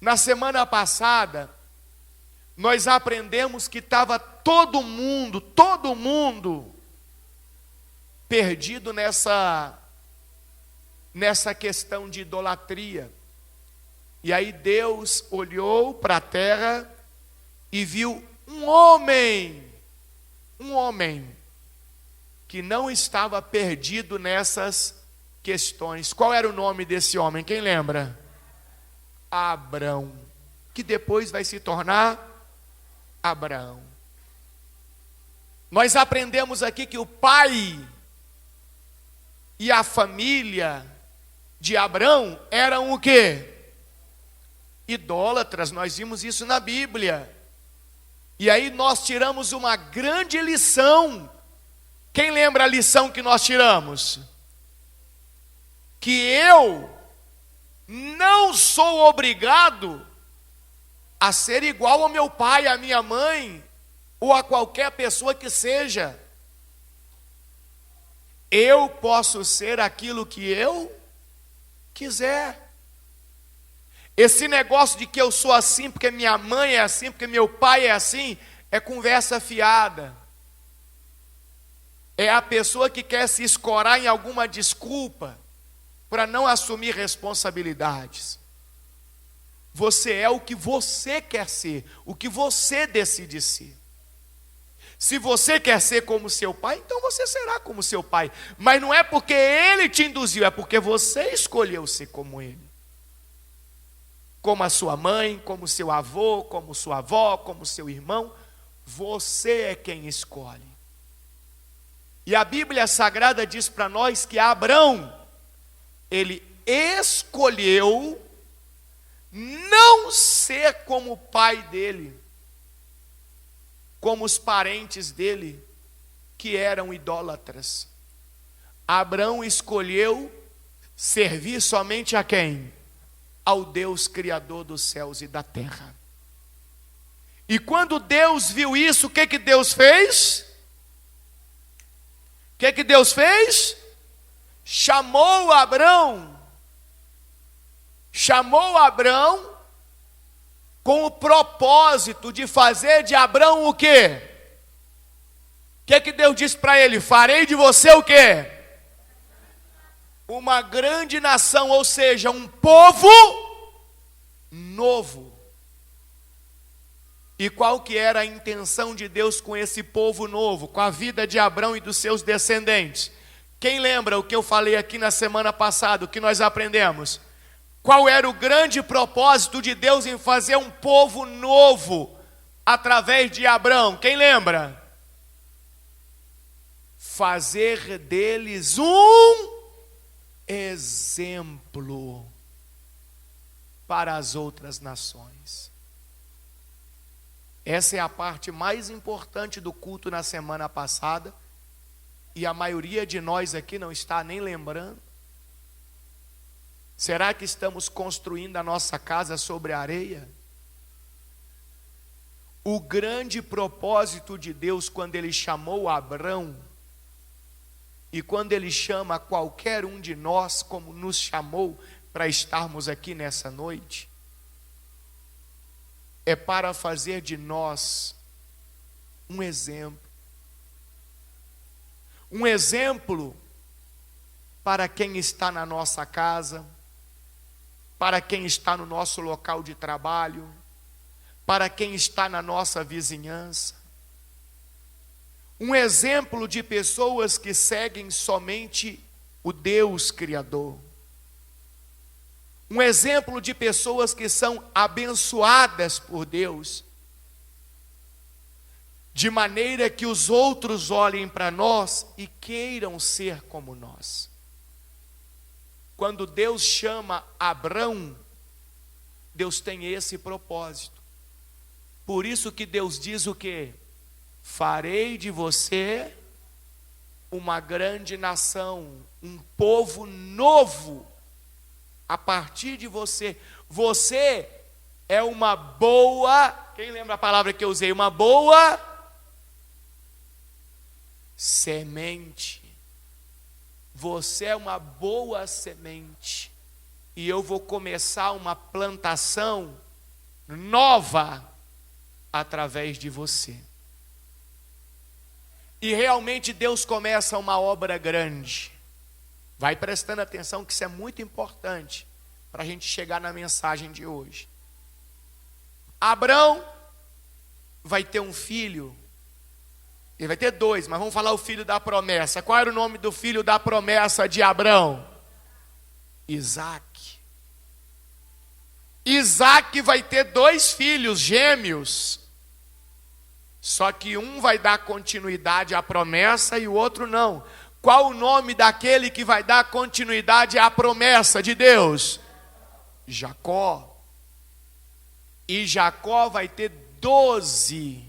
Na semana passada, nós aprendemos que estava todo mundo perdido nessa questão de idolatria. E aí Deus olhou para a terra e viu um homem que não estava perdido nessas questões. Qual era o nome desse homem? Quem lembra? Abrão, que depois vai se tornar Abraão. Nós aprendemos aqui que o pai e a família de Abrão eram o quê? Idólatras. Nós vimos isso na Bíblia. E aí nós tiramos uma grande lição. Quem lembra a lição que nós tiramos? Que eu não sou obrigado a ser igual ao meu pai, à minha mãe, ou a qualquer pessoa que seja. Eu posso ser aquilo que eu quiser. Esse negócio de que eu sou assim porque minha mãe é assim, porque meu pai é assim, é conversa fiada. É a pessoa que quer se escorar em alguma desculpa para não assumir responsabilidades. Você é o que você quer ser, o que você decide ser. Se você quer ser como seu pai, então você será como seu pai. Mas não é porque ele te induziu, é porque você escolheu ser como ele. Como a sua mãe, como seu avô, como sua avó, como seu irmão. Você é quem escolhe. E a Bíblia Sagrada diz para nós que Abrão, ele escolheu não ser como o pai dele, como os parentes dele, que eram idólatras. Abrão escolheu servir somente a quem? Ao Deus Criador dos céus e da terra. E quando Deus viu isso, o que Deus fez? O que Deus fez? Chamou Abrão com o propósito de fazer de Abrão o quê? O que Deus disse para ele? Farei de você o quê? Uma grande nação, ou seja, um povo novo. E qual que era a intenção de Deus com esse povo novo, com a vida de Abrão e dos seus descendentes? Quem lembra o que eu falei aqui na semana passada, o que nós aprendemos? Qual era o grande propósito de Deus em fazer um povo novo através de Abrão? Quem lembra? Fazer deles um exemplo para as outras nações. Essa é a parte mais importante do culto na semana passada, e a maioria de nós aqui não está nem lembrando. Será que estamos construindo a nossa casa sobre a areia? O grande propósito de Deus quando Ele chamou Abrão, e quando Ele chama qualquer um de nós, como nos chamou para estarmos aqui nessa noite, é para fazer de nós um exemplo. Um exemplo para quem está na nossa casa, para quem está no nosso local de trabalho, para quem está na nossa vizinhança. Um exemplo de pessoas que seguem somente o Deus Criador. Um exemplo de pessoas que são abençoadas por Deus, de maneira que os outros olhem para nós e queiram ser como nós. Quando Deus chama Abrão, Deus tem esse propósito. Por isso que Deus diz o quê? Farei de você uma grande nação, um povo novo, a partir de você. Você é uma boa, quem lembra a palavra que eu usei? Uma boa semente. Você é uma boa semente. E eu vou começar uma plantação nova através de você. E realmente Deus começa uma obra grande. Vai prestando atenção que isso é muito importante para a gente chegar na mensagem de hoje. Abrão vai ter um filho. Ele vai ter dois, mas vamos falar o filho da promessa. Qual era o nome do filho da promessa de Abrão? Isaque. Isaque vai ter dois filhos gêmeos. Só que um vai dar continuidade à promessa e o outro não. Qual o nome daquele que vai dar continuidade à promessa de Deus? Jacó. E Jacó vai ter 12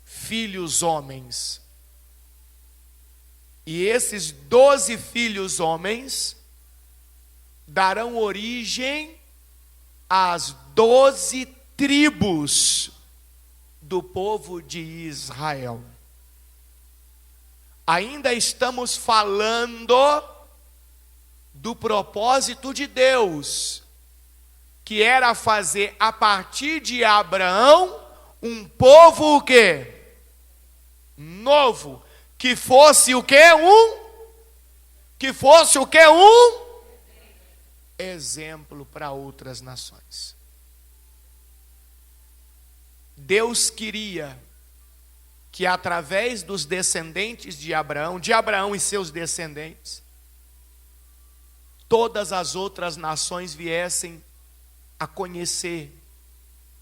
filhos homens. E esses 12 filhos homens darão origem às 12 tribos do povo de Israel. Ainda estamos falando do propósito de Deus, que era fazer a partir de Abraão um povo o quê? Novo, que fosse o quê? Que fosse o quê? Exemplo para outras nações. Deus queria que através dos descendentes de Abraão e seus descendentes, todas as outras nações viessem a conhecer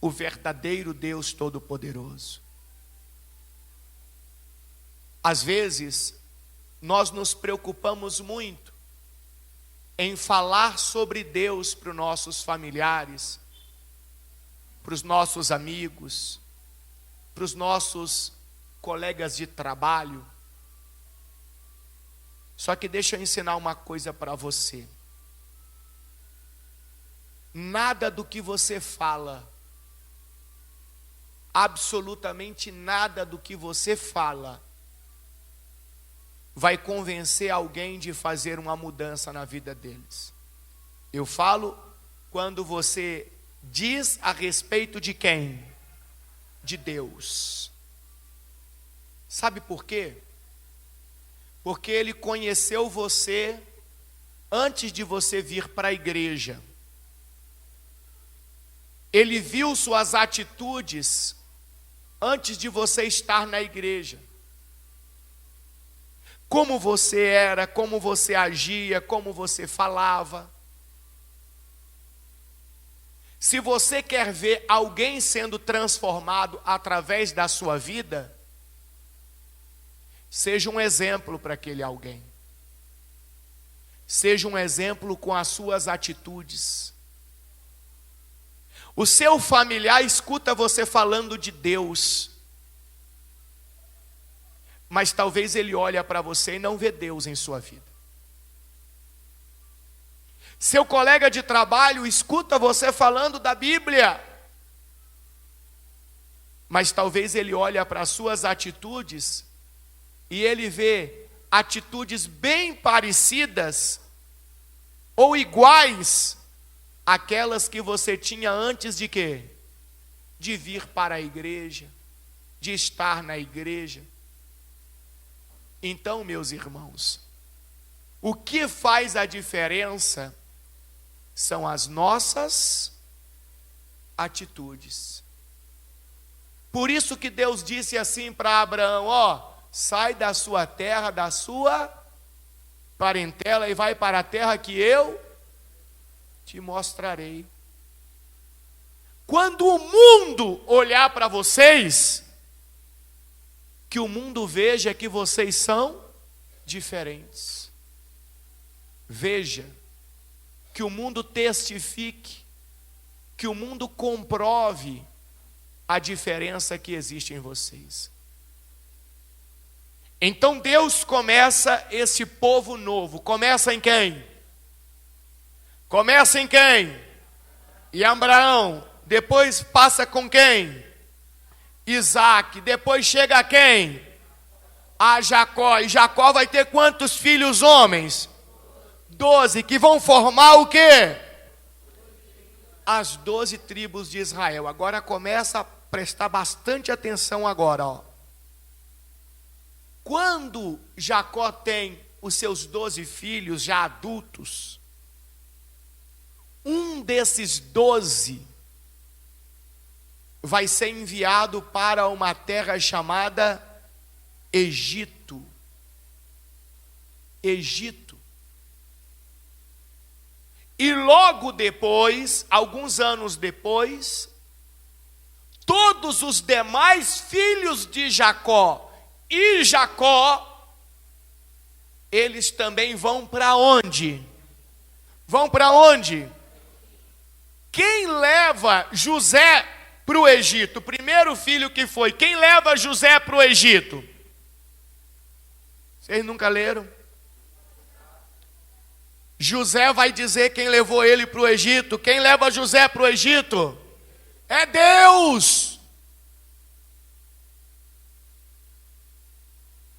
o verdadeiro Deus Todo-Poderoso. Às vezes, nós nos preocupamos muito em falar sobre Deus para os nossos familiares, para os nossos amigos, para os nossos colegas de trabalho. Só que deixa eu ensinar uma coisa para você. Nada do que você fala, absolutamente nada do que você fala, vai convencer alguém de fazer uma mudança na vida deles. Eu falo quando você diz a respeito de quem? De Deus. Sabe por quê? Porque Ele conheceu você antes de você vir para a igreja. Ele viu suas atitudes antes de você estar na igreja. Como você era, como você agia, como você falava. Se você quer ver alguém sendo transformado através da sua vida, seja um exemplo para aquele alguém. Seja um exemplo com as suas atitudes. O seu familiar escuta você falando de Deus, mas talvez ele olhe para você e não vê Deus em sua vida. Seu colega de trabalho escuta você falando da Bíblia, mas talvez ele olhe para as suas atitudes e ele vê atitudes bem parecidas ou iguais àquelas que você tinha antes de quê? De vir para a igreja, de estar na igreja. Então, meus irmãos, o que faz a diferença são as nossas atitudes. Por isso que Deus disse assim para Abraão, sai da sua terra, da sua parentela e vai para a terra que eu te mostrarei. Quando o mundo olhar para vocês, que o mundo veja que vocês são diferentes. Veja, que o mundo testifique, que o mundo comprove a diferença que existe em vocês. Então Deus começa esse povo novo. Começa em quem? Começa em quem? Em Abraão. Depois passa com quem? Isaque. Depois chega a quem? A Jacó. E Jacó vai ter quantos filhos homens? 12, que vão formar o quê? as 12 tribos de Israel. Agora começa a prestar bastante atenção agora, ó. Quando Jacó tem os seus 12 filhos já adultos, um desses 12 vai ser enviado para uma terra chamada Egito. Egito. E logo depois, alguns anos depois, todos os demais filhos de Jacó e Jacó, eles também vão para onde? Vão para onde? Quem leva José para o Egito? O primeiro filho que foi. Quem leva José para o Egito? Vocês nunca leram? José vai dizer quem levou ele para o Egito. Quem leva José para o Egito? É Deus.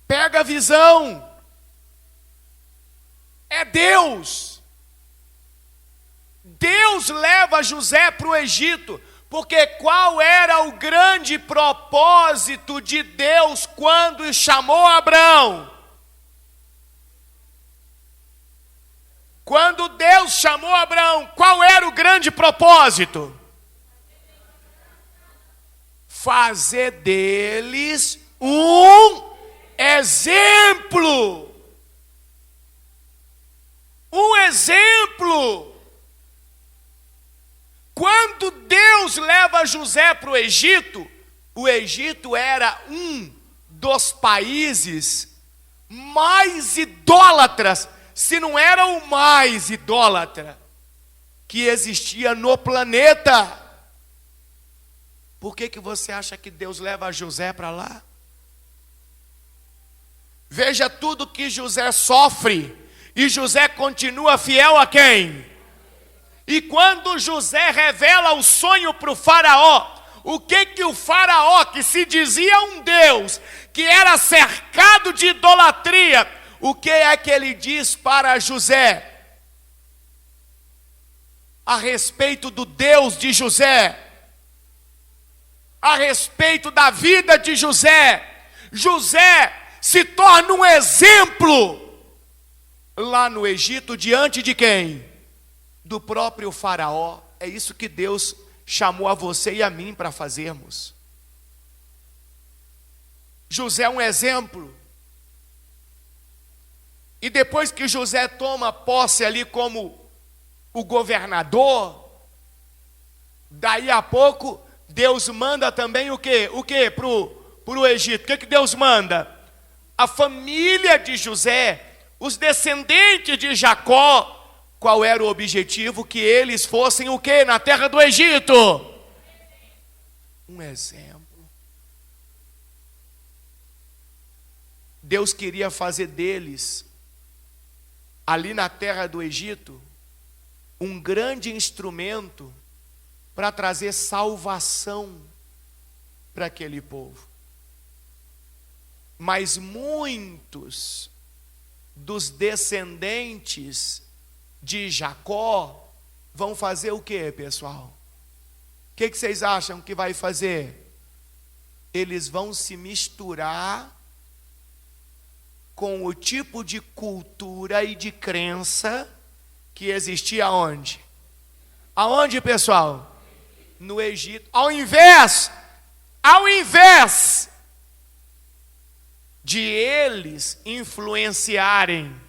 Pega a visão. É Deus. Deus leva José para o Egito, porque qual era o grande propósito de Deus quando chamou Abraão? Quando Deus chamou Abraão, qual era o grande propósito? Fazer deles um exemplo. Um exemplo. Quando Deus leva José para o Egito era um dos países mais idólatras, se não era o mais idólatra que existia no planeta. Por que você acha que Deus leva José para lá? Veja tudo que José sofre, e José continua fiel a quem? E quando José revela o sonho para o faraó, o que o faraó, que se dizia um Deus, que era cercado de idolatria, o que é que ele diz para José? A respeito do Deus de José, a respeito da vida de José, José se torna um exemplo lá no Egito, diante de quem? Do próprio faraó. É isso que Deus chamou a você e a mim para fazermos. José é um exemplo. E depois que José toma posse ali como o governador, daí a pouco Deus manda também o quê? O quê? Pro Egito. O que Deus manda? A família de José, os descendentes de Jacó. Qual era o objetivo? Que eles fossem o quê? Na terra do Egito? Um exemplo. Deus queria fazer deles, ali na terra do Egito, um grande instrumento para trazer salvação para aquele povo. Mas muitos dos descendentes de Jacó vão fazer o que, pessoal? O que vocês acham que vai fazer? Eles vão se misturar com o tipo de cultura e de crença que existia onde? Aonde, pessoal? No Egito. Ao invés de eles influenciarem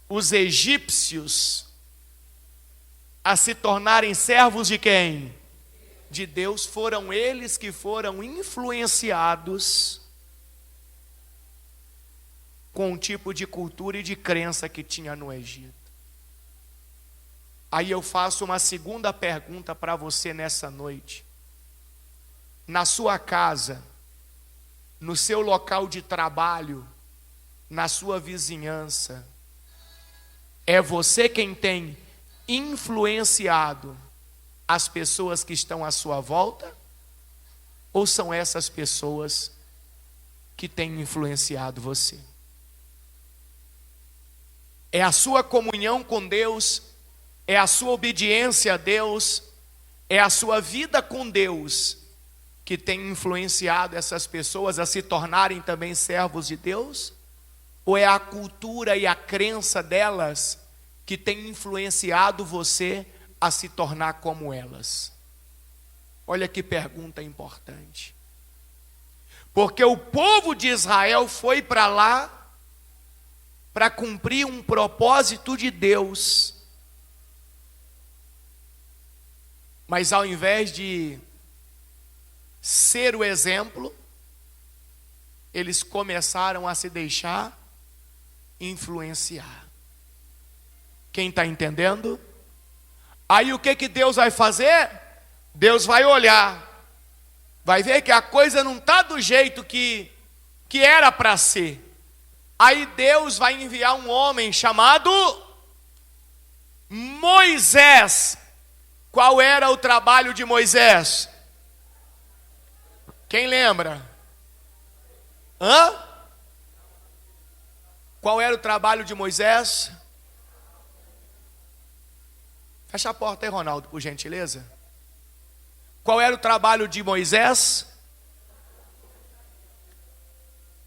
os egípcios a se tornarem servos de quem? De Deus. Foram eles que foram influenciados com o tipo de cultura e de crença que tinha no Egito. Aí eu faço uma segunda pergunta para você nessa noite. Na sua casa, no seu local de trabalho, na sua vizinhança, é você quem tem influenciado as pessoas que estão à sua volta? Ou são essas pessoas que têm influenciado você? É a sua comunhão com Deus é a sua obediência a Deus, é a sua vida com Deus que tem influenciado essas pessoas a se tornarem também servos de Deus? Ou é a cultura e a crença delas que tem influenciado você a se tornar como elas? Olha que pergunta importante. Porque o povo de Israel foi para lá para cumprir um propósito de Deus. Mas ao invés de ser o exemplo, eles começaram a se deixar influenciar. Quem está entendendo? Aí o que Deus vai fazer? Deus vai olhar, vai ver que a coisa não está do jeito que era para ser. Aí Deus vai enviar um homem chamado Moisés. Qual era o trabalho de Moisés? Quem lembra? Qual era o trabalho de Moisés? Fecha a porta aí, Ronaldo, por gentileza. Qual era o trabalho de Moisés?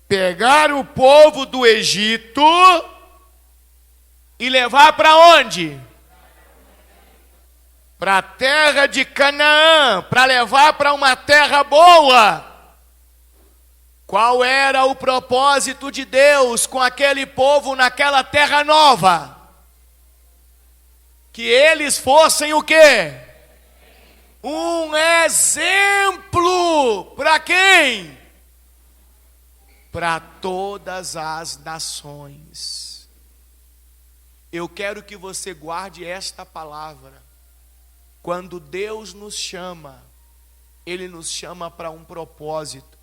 Pegar o povo do Egito e levar para onde? Para a terra de Canaã, para levar para uma terra boa. Qual era o propósito de Deus com aquele povo naquela terra nova? Que eles fossem o quê? Um exemplo para quem? Para todas as nações. Eu quero que você guarde esta palavra. Quando Deus nos chama, Ele nos chama para um propósito.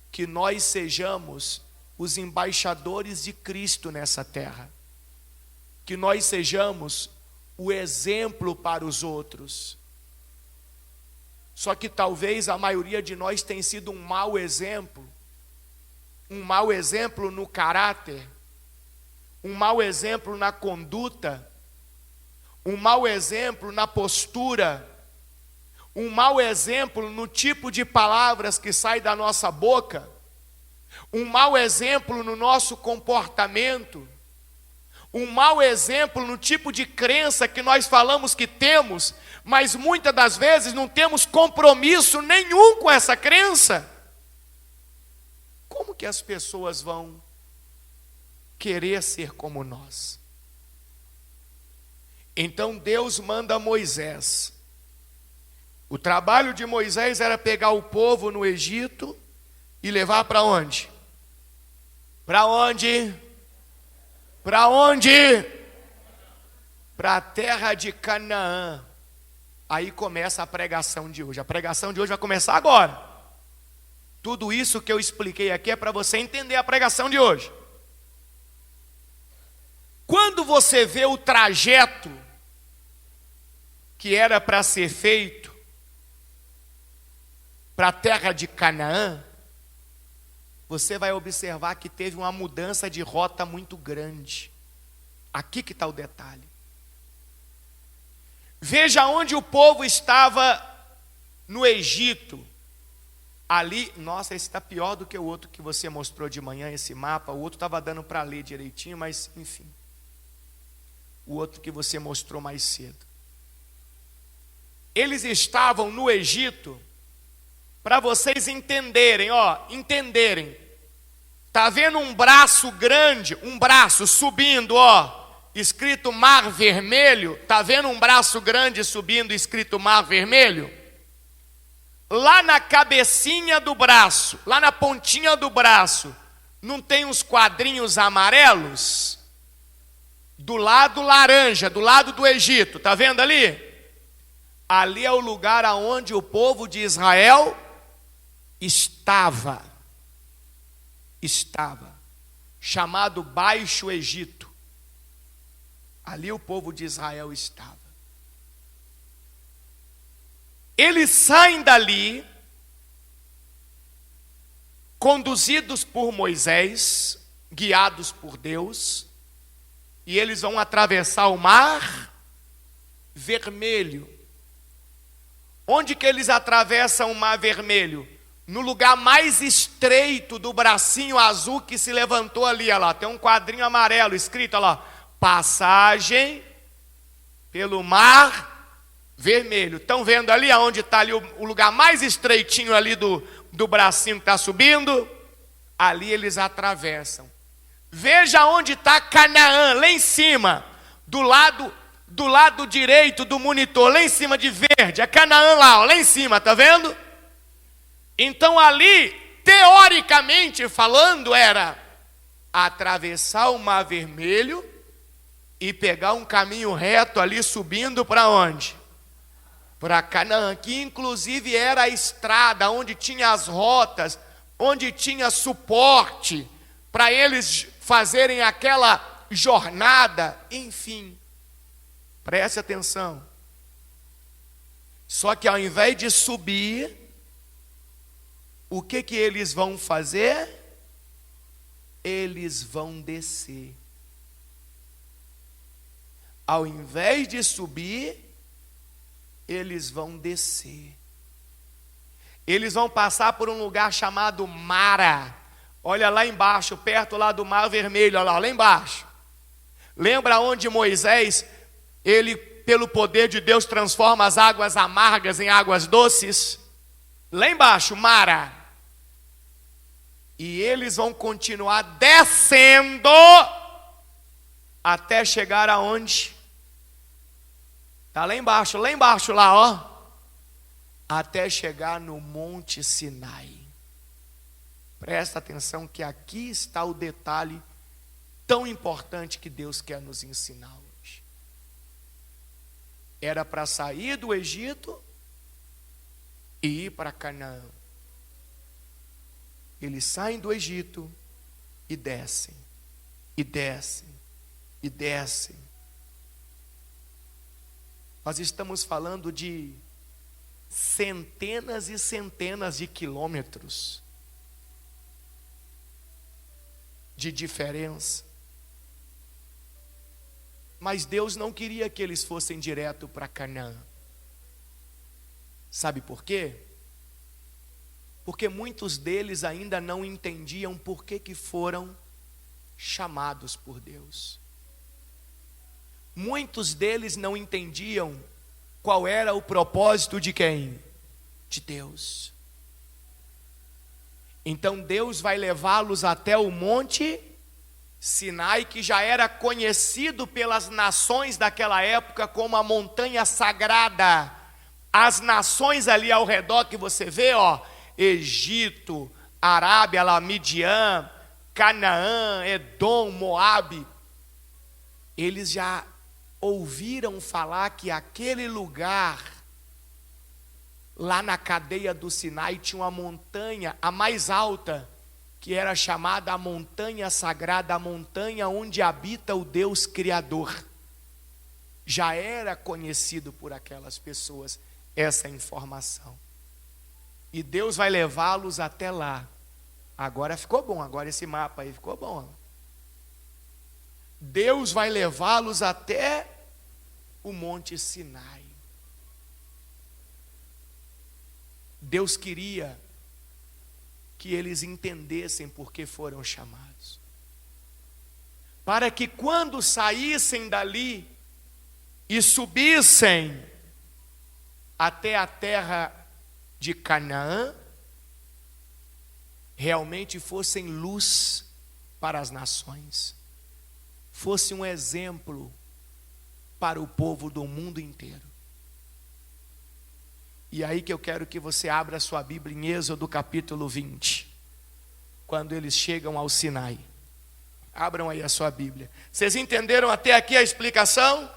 Que nós sejamos os embaixadores de Cristo nessa terra. Que nós sejamos o exemplo para os outros. Só que talvez a maioria de nós tenha sido um mau exemplo no caráter, um mau exemplo na conduta, um mau exemplo na postura, um mau exemplo no tipo de palavras que sai da nossa boca, um mau exemplo no nosso comportamento, um mau exemplo no tipo de crença que nós falamos que temos, mas muitas das vezes não temos compromisso nenhum com essa crença. Como que as pessoas vão querer ser como nós? Então Deus manda Moisés. O trabalho de Moisés era pegar o povo no Egito e levar para onde? Para onde? Para onde? Para a terra de Canaã. Aí começa a pregação de hoje. A pregação de hoje vai começar agora. Tudo isso que eu expliquei aqui é para você entender a pregação de hoje. Quando você vê o trajeto que era para ser feito para a terra de Canaã, você vai observar que teve uma mudança de rota muito grande. Aqui que está o detalhe. Veja onde o povo estava no Egito. Ali, nossa, esse está pior do que o outro que você mostrou de manhã, esse mapa. O outro estava dando para ler direitinho, mas enfim. O outro que você mostrou mais cedo. Eles estavam no Egito, para vocês entenderem, entenderem. Está vendo um braço grande, um braço subindo, escrito Mar Vermelho? Está vendo um braço grande subindo, escrito Mar Vermelho? Lá na cabecinha do braço, lá na pontinha do braço, não tem uns quadrinhos amarelos? Do lado laranja, do lado do Egito, está vendo ali? Ali é o lugar aonde o povo de Israel estava, chamado Baixo Egito. Ali o povo de Israel estava. Eles saem dali, conduzidos por Moisés, guiados por Deus, e eles vão atravessar o Mar Vermelho. Onde que eles atravessam o Mar Vermelho? No lugar mais estreito do bracinho azul que se levantou ali, olha lá, tem um quadrinho amarelo escrito, olha lá, passagem pelo Mar Vermelho. Estão vendo ali aonde está ali o lugar mais estreitinho ali do bracinho que está subindo? Ali eles atravessam. Veja onde está Canaã, lá em cima, do lado direito do monitor, lá em cima de verde, é Canaã lá, ó, lá em cima, tá vendo? Então ali, teoricamente falando, era atravessar o Mar Vermelho e pegar um caminho reto ali subindo para onde? Para Canaã, que inclusive era a estrada onde tinha as rotas, onde tinha suporte para eles fazerem aquela jornada, enfim. Preste atenção. Só que ao invés de subir, o que eles vão fazer? Eles vão descer. Ao invés de subir, eles vão descer. Eles vão passar por um lugar chamado Mara. Olha lá embaixo, perto lá do Mar Vermelho, olha lá embaixo. Lembra onde Moisés, ele, pelo poder de Deus, transforma as águas amargas em águas doces? Lá embaixo, Mara. E eles vão continuar descendo até chegar aonde? Está lá embaixo, lá, ó. Até chegar no Monte Sinai. Presta atenção que aqui está o detalhe tão importante que Deus quer nos ensinar hoje. Era para sair do Egito e ir para Canaã. Eles saem do Egito e descem, e descem, e descem. Nós estamos falando de centenas e centenas de quilômetros de diferença. Mas Deus não queria que eles fossem direto para Canaã. Sabe por quê? Porque muitos deles ainda não entendiam por que foram chamados por Deus. Muitos deles não entendiam qual era o propósito de quem? De Deus. Então Deus vai levá-los até o Monte Sinai, que já era conhecido pelas nações daquela época como a montanha sagrada. As nações ali ao redor que você vê, ó, Egito, Arábia, lá, Midian, Canaã, Edom, Moabe, eles já ouviram falar que aquele lugar, lá na cadeia do Sinai, tinha uma montanha, a mais alta, que era chamada a montanha sagrada, a montanha onde habita o Deus Criador. Já era conhecido por aquelas pessoas essa informação. E Deus vai levá-los até lá. Agora ficou bom, agora esse mapa aí ficou bom. Deus vai levá-los até o Monte Sinai. Deus queria que eles entendessem por que foram chamados. Para que quando saíssem dali e subissem até a terra de Canaã, realmente fossem luz para as nações, fosse um exemplo para o povo do mundo inteiro. E aí que eu quero que você abra a sua Bíblia em Êxodo capítulo 20, quando eles chegam ao Sinai. Abram aí a sua Bíblia. Vocês entenderam até aqui a explicação?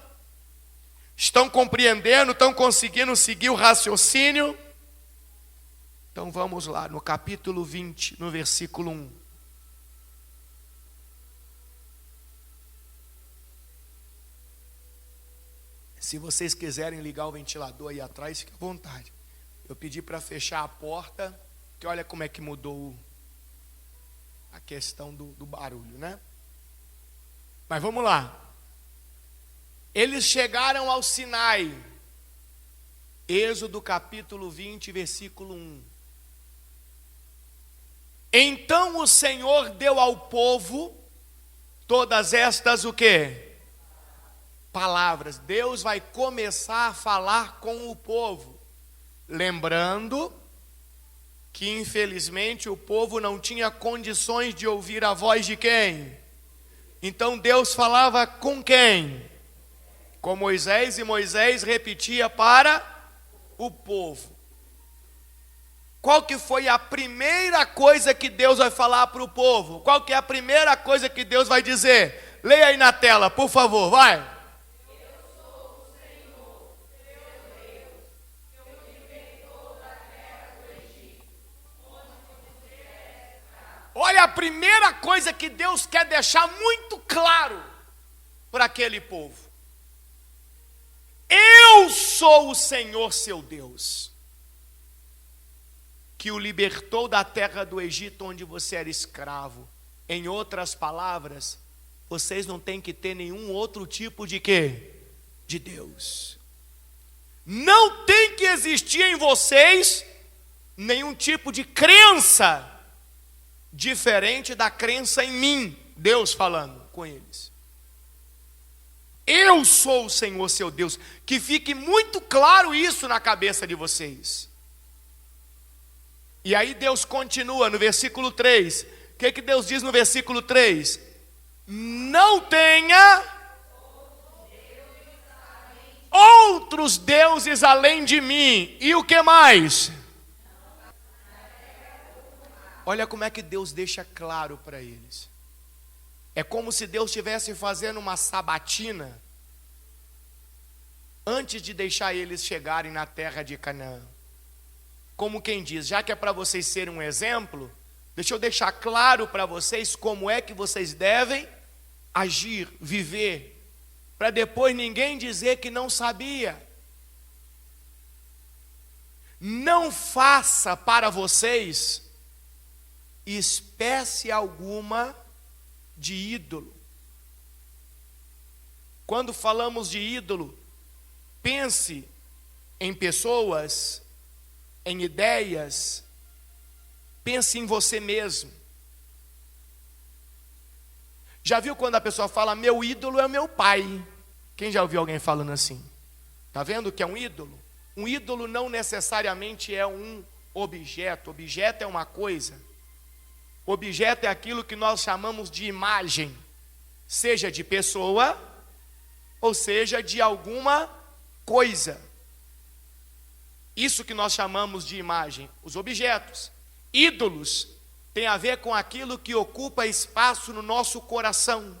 Estão compreendendo? Estão conseguindo seguir o raciocínio? Então vamos lá, no capítulo 20, no versículo 1. Se vocês quiserem ligar o ventilador aí atrás, fique à vontade. Eu pedi para fechar a porta, que olha como é que mudou a questão do barulho, né? Mas vamos lá. Eles chegaram ao Sinai. Êxodo capítulo 20, versículo 1. Então o Senhor deu ao povo todas estas o quê? Palavras. Deus vai começar a falar com o povo. Lembrando que infelizmente o povo não tinha condições de ouvir a voz de quem? Então Deus falava com quem? Com Moisés, e Moisés repetia para o povo. Qual que foi a primeira coisa que Deus vai falar para o povo? Qual que é a primeira coisa que Deus vai dizer? Leia aí na tela, por favor, vai. Eu sou o Senhor, teu Deus, que te libertou da terra do Egito, onde você é escravo. Olha a primeira coisa que Deus quer deixar muito claro para aquele povo. Eu sou o Senhor seu Deus, que o libertou da terra do Egito, onde você era escravo. Em outras palavras, vocês não têm que ter nenhum outro tipo de quê? De Deus. Não tem que existir em vocês nenhum tipo de crença diferente da crença em mim. Deus falando com eles. Eu sou o Senhor seu Deus. Que fique muito claro isso na cabeça de vocês. E aí Deus continua no versículo 3. O que Deus diz no versículo 3? Não tenha outros deuses além de mim. E o que mais? Olha como é que Deus deixa claro para eles. É como se Deus estivesse fazendo uma sabatina antes de deixar eles chegarem na terra de Canaã. Como quem diz, já que é para vocês serem um exemplo, deixa eu deixar claro para vocês como é que vocês devem agir, viver, para depois ninguém dizer que não sabia. Não faça para vocês espécie alguma de ídolo. Quando falamos de ídolo, pense em pessoas, em ideias, pense em você mesmo. Já viu quando a pessoa fala, meu ídolo é o meu pai? Quem já ouviu alguém falando assim? Está vendo que é um ídolo? Um ídolo não necessariamente é um objeto. Objeto é uma coisa. Objeto é aquilo que nós chamamos de imagem, seja de pessoa, ou seja de alguma coisa. Isso que nós chamamos de imagem, os objetos. Ídolos tem a ver com aquilo que ocupa espaço no nosso coração.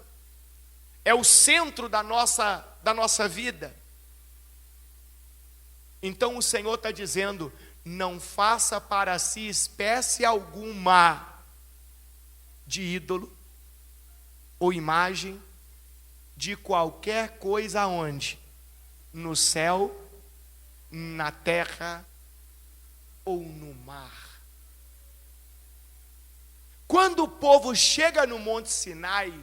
É o centro da nossa vida. Então o Senhor está dizendo, não faça para si espécie alguma de ídolo ou imagem de qualquer coisa onde? No céu, na terra ou no mar. Quando o povo chega no Monte Sinai,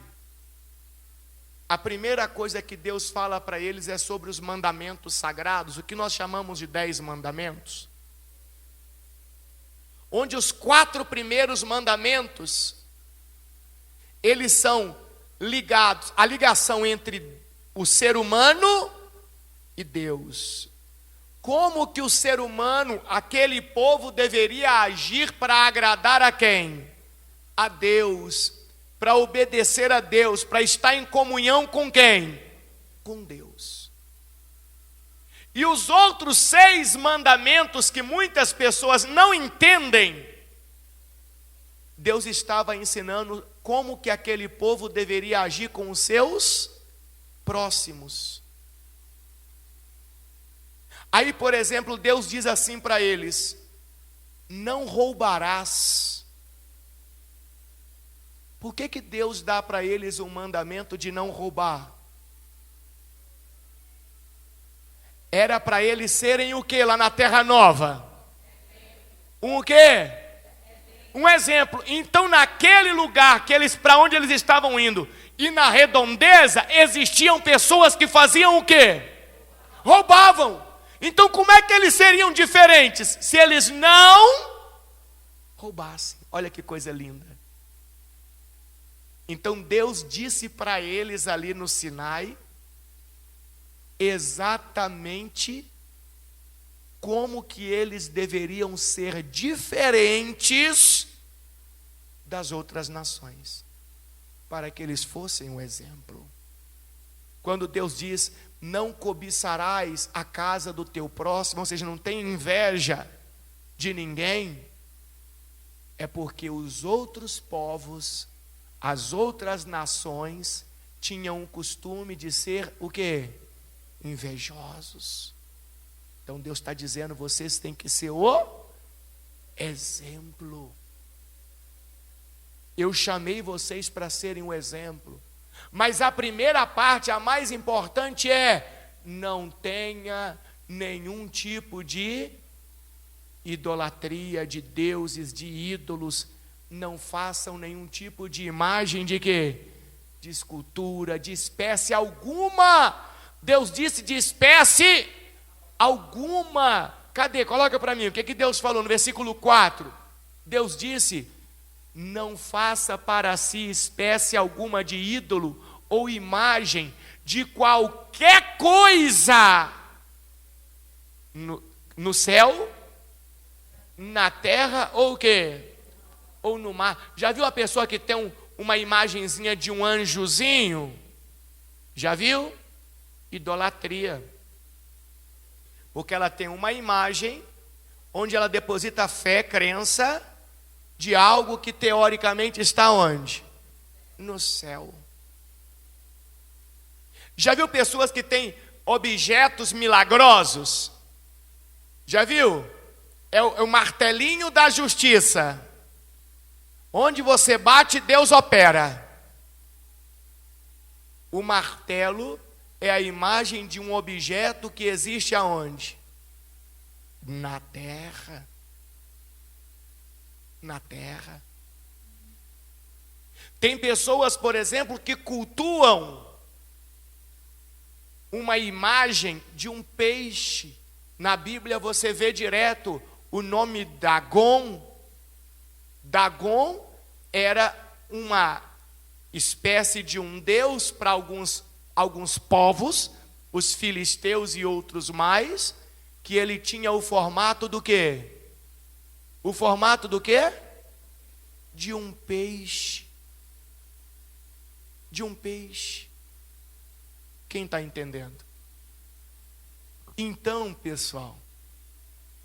a primeira coisa que Deus fala para eles é sobre os mandamentos sagrados, o que nós chamamos de 10 mandamentos. Onde os 4 primeiros mandamentos, eles são ligados, a ligação entre o ser humano e Deus. Como que o ser humano, aquele povo, deveria agir para agradar a quem? A Deus, para obedecer a Deus, para estar em comunhão com quem? Com Deus. E os outros 6 mandamentos que muitas pessoas não entendem, Deus estava ensinando como que aquele povo deveria agir com os seus próximos. Aí, por exemplo, Deus diz assim para eles, não roubarás. Por que Deus dá para eles o mandamento de não roubar? Era para eles serem o que lá na Terra Nova? Um quê? Um exemplo. Então naquele lugar, para onde eles estavam indo, E na redondeza existiam pessoas que faziam o quê? Roubavam. Então como é que eles seriam diferentes se eles não roubassem? Olha que coisa linda. Então Deus disse para eles ali no Sinai exatamente como que eles deveriam ser diferentes das outras nações, para que eles fossem um exemplo. Quando Deus diz, não cobiçarás a casa do teu próximo, ou seja, não tem inveja de ninguém, é porque os outros povos, as outras nações, tinham o costume de ser o quê? Invejosos. Então Deus está dizendo, vocês têm que ser o exemplo. Eu chamei vocês para serem um exemplo. Mas a primeira parte, a mais importante é, não tenha nenhum tipo de idolatria, de deuses, de ídolos. Não façam nenhum tipo de imagem de quê? De escultura, de espécie alguma. Deus disse de espécie alguma. Cadê? Coloca para mim, o que Deus falou no versículo 4? Deus disse, não faça para si espécie alguma de ídolo ou imagem de qualquer coisa no céu, na terra ou o quê? Ou no mar. Já viu a pessoa que tem uma imagenzinha de um anjozinho? Já viu? Idolatria. Porque ela tem uma imagem onde ela deposita fé, crença de algo que teoricamente está onde? No céu. Já viu pessoas que têm objetos milagrosos? Já viu? É o martelinho da justiça. Onde você bate, Deus opera. O martelo é a imagem de um objeto que existe aonde? Na terra. Na terra. Tem pessoas, por exemplo, que cultuam uma imagem de um peixe. Na Bíblia você vê direto o nome Dagon. Dagon era uma espécie de um deus para alguns povos, os filisteus e outros mais, que ele tinha o formato do quê? O formato do quê? De um peixe. De um peixe. Quem está entendendo? Então, pessoal,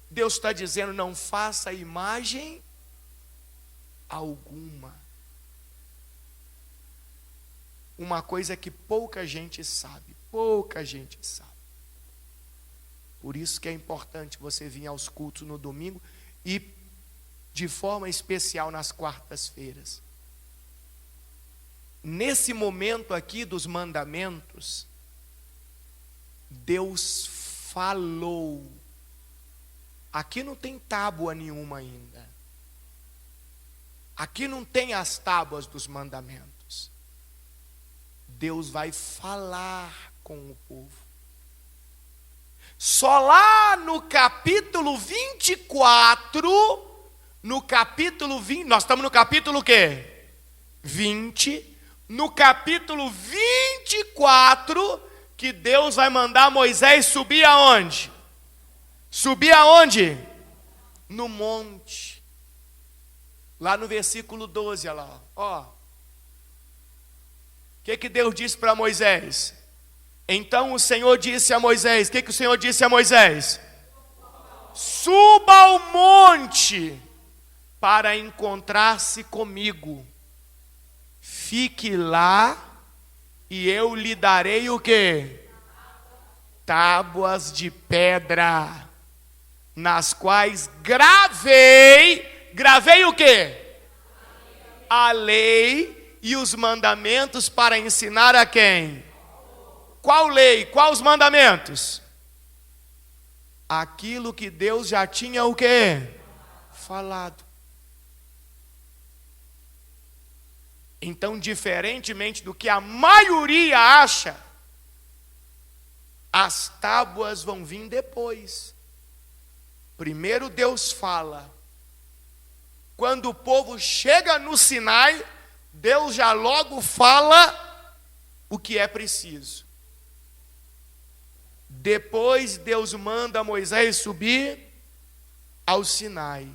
Deus está dizendo, não faça imagem alguma. Uma coisa que pouca gente sabe. Pouca gente sabe. Por isso que é importante você vir aos cultos no domingo e de forma especial nas quartas-feiras. Nesse momento aqui dos mandamentos, Deus falou. Aqui não tem tábua nenhuma ainda. Aqui não tem as tábuas dos mandamentos. Deus vai falar com o povo. Só lá no capítulo 24, no capítulo 20, nós estamos no capítulo o quê? 20. No capítulo 24, que Deus vai mandar Moisés subir aonde? Subir aonde? No monte. Lá no versículo 12, olha lá, ó. O que Deus disse para Moisés? Então o Senhor disse a Moisés, o que o Senhor disse a Moisés? Suba ao monte para encontrar-se comigo. Fique lá e eu lhe darei o quê? Tábuas de pedra, nas quais gravei o quê? A lei e os mandamentos para ensinar a quem? Qual lei? Quais os mandamentos? Aquilo que Deus já tinha o quê? Falado. Então, diferentemente do que a maioria acha, as tábuas vão vir depois. Primeiro Deus fala. Quando o povo chega no Sinai, Deus já logo fala o que é preciso. Depois Deus manda Moisés subir ao Sinai.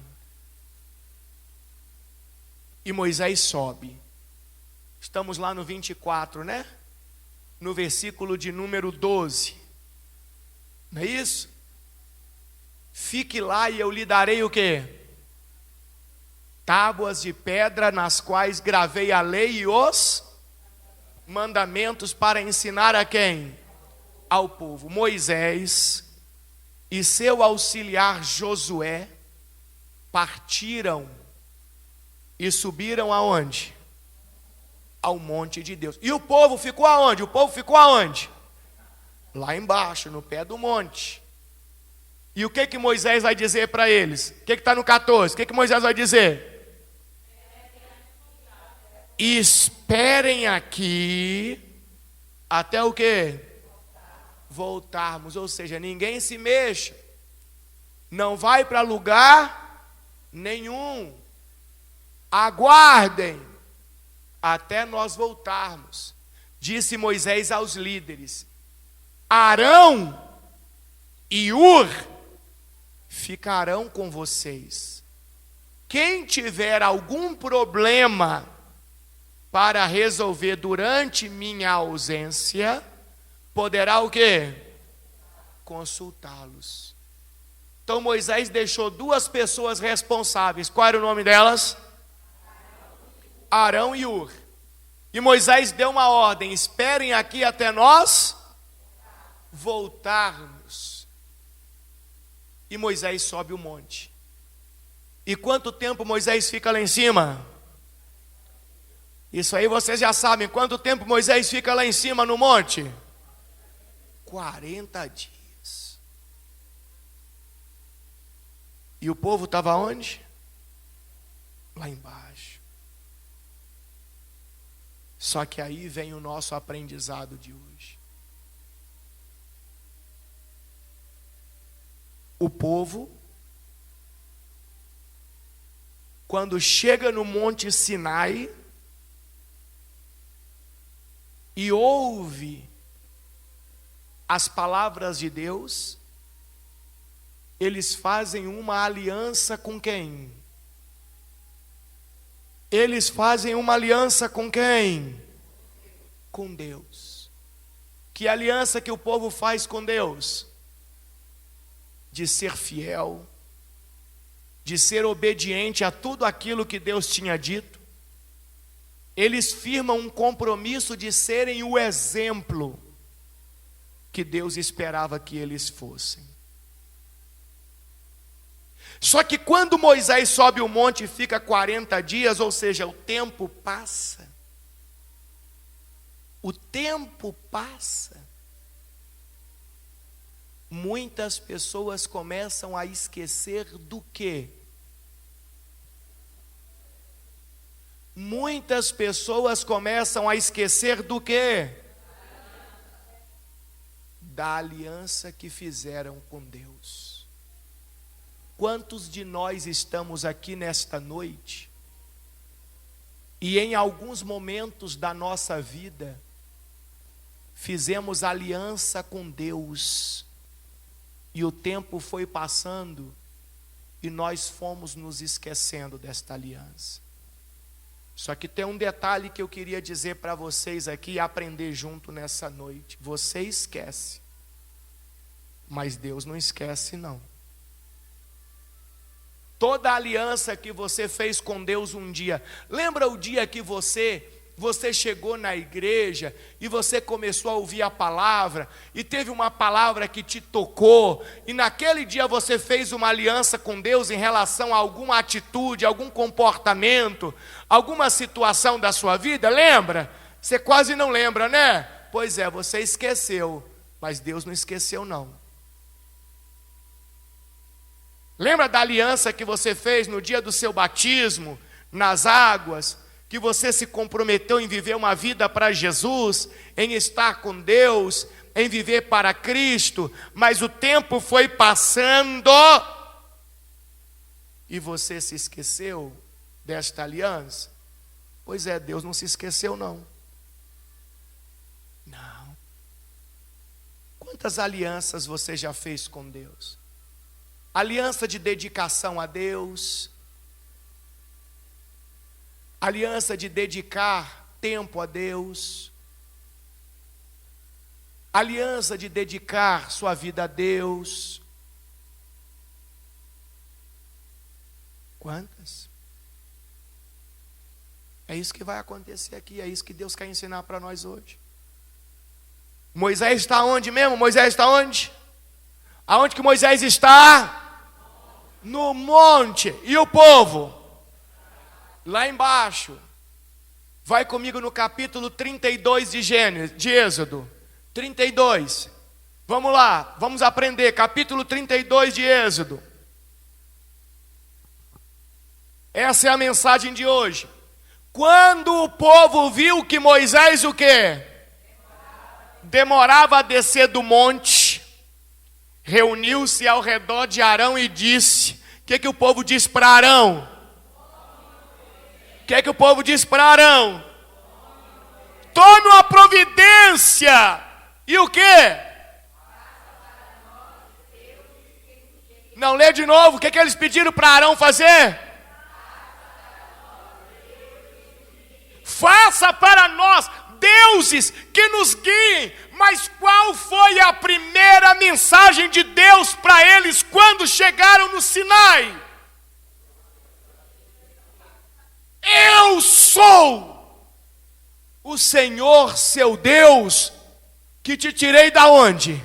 E Moisés sobe. Estamos lá no 24, né? No versículo de número 12. Não é isso? Fique lá e eu lhe darei o quê? Tábuas de pedra nas quais gravei a lei e os mandamentos para ensinar a quem? Ao povo. Moisés e seu auxiliar Josué partiram e subiram aonde? Ao monte de Deus. E o povo ficou aonde? O povo ficou aonde? Lá embaixo, no pé do monte. E o que Moisés vai dizer para eles? O que está no 14? O que Moisés vai dizer? Esperem aqui até o quê? Voltarmos. Ou seja, ninguém se mexa. Não vai para lugar nenhum. Aguardem até nós voltarmos. Disse Moisés aos líderes: Arão e Hur ficarão com vocês. Quem tiver algum problema para resolver durante minha ausência, poderá o quê? Consultá-los. Então Moisés deixou duas pessoas responsáveis. Qual era o nome delas? Arão e Hur. E Moisés deu uma ordem: esperem aqui até nós voltarmos. E Moisés sobe o monte. E quanto tempo Moisés fica lá em cima? Isso aí vocês já sabem. Quanto tempo Moisés fica lá em cima no monte? 40 dias. E o povo estava onde? Lá embaixo. Só que aí vem o nosso aprendizado de hoje. O povo, quando chega no Monte Sinai e ouve as palavras de Deus, eles fazem uma aliança com quem? Eles fazem uma aliança com quem? Com Deus. Que aliança que o povo faz com Deus? De ser fiel, de ser obediente a tudo aquilo que Deus tinha dito. Eles firmam um compromisso de serem o exemplo que Deus esperava que eles fossem. Só que quando Moisés sobe o monte e fica 40 dias, ou seja, o tempo passa. O tempo passa. Muitas pessoas começam a esquecer do quê? Muitas pessoas começam a esquecer do quê? Da aliança que fizeram com Deus. Quantos de nós estamos aqui nesta noite e em alguns momentos da nossa vida fizemos aliança com Deus e o tempo foi passando e nós fomos nos esquecendo desta aliança? Só que tem um detalhe que eu queria dizer para vocês aqui e aprender junto nessa noite. Você esquece, mas Deus não esquece não. Toda a aliança que você fez com Deus um dia, lembra o dia que você chegou na igreja e você começou a ouvir a palavra e teve uma palavra que te tocou e naquele dia você fez uma aliança com Deus em relação a alguma atitude, algum comportamento, alguma situação da sua vida? Lembra? Você quase não lembra, né? Pois é, você esqueceu, mas Deus não esqueceu não. Lembra da aliança que você fez no dia do seu batismo, nas águas, que você se comprometeu em viver uma vida para Jesus, em estar com Deus, em viver para Cristo, mas o tempo foi passando e você se esqueceu desta aliança? Pois é, Deus não se esqueceu não. Não. Quantas alianças você já fez com Deus? Aliança de dedicação a Deus, aliança de dedicar tempo a Deus, aliança de dedicar sua vida a Deus. Quantas? É isso que vai acontecer aqui, é isso que Deus quer ensinar para nós hoje. Moisés está onde mesmo? Moisés está onde? Aonde que Moisés está? No monte. E o povo? Lá embaixo. Vai comigo no capítulo 32 de Êxodo. 32. Vamos lá, vamos aprender. Capítulo 32 de Êxodo. Essa é a mensagem de hoje. Quando o povo viu que Moisés o quê? Demorava a descer do monte, reuniu-se ao redor de Arão e disse: o que o povo disse para Arão? O que o povo disse para Arão? Tome uma providência. E o quê? Não, lê de novo. O que eles pediram para Arão fazer? Faça para nós deuses que nos guiem. Mas qual foi a primeira mensagem de Deus para eles quando chegaram no Sinai? Eu sou o Senhor seu Deus, que te tirei da onde?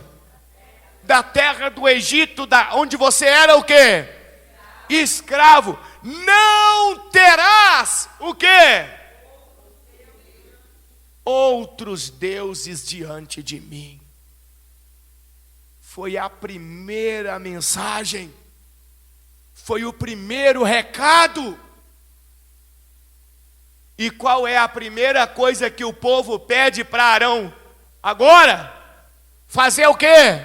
Da terra do Egito, onde você era o quê? Escravo. Não terás o quê? Outros deuses diante de mim. Foi a primeira mensagem, foi o primeiro recado. E qual é a primeira coisa que o povo pede para Arão? Agora, fazer o quê?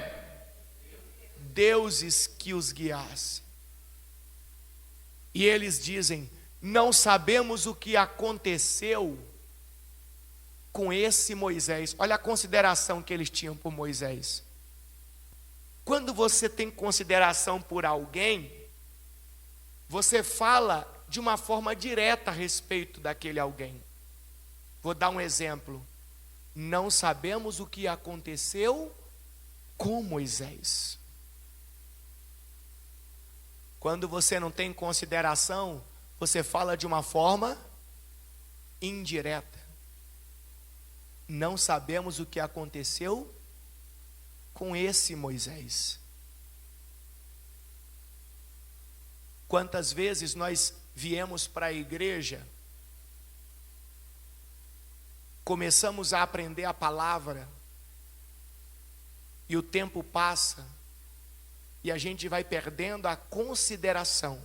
Deuses que os guiassem. E eles dizem: não sabemos o que aconteceu com esse Moisés. Olha a consideração que eles tinham por Moisés. Quando você tem consideração por alguém, você fala de uma forma direta a respeito daquele alguém. Vou dar um exemplo. Não sabemos o que aconteceu com Moisés. Quando você não tem consideração, você fala de uma forma indireta. Não sabemos o que aconteceu com esse Moisés. Quantas vezes nós viemos para a igreja, começamos a aprender a palavra, e o tempo passa, e a gente vai perdendo a consideração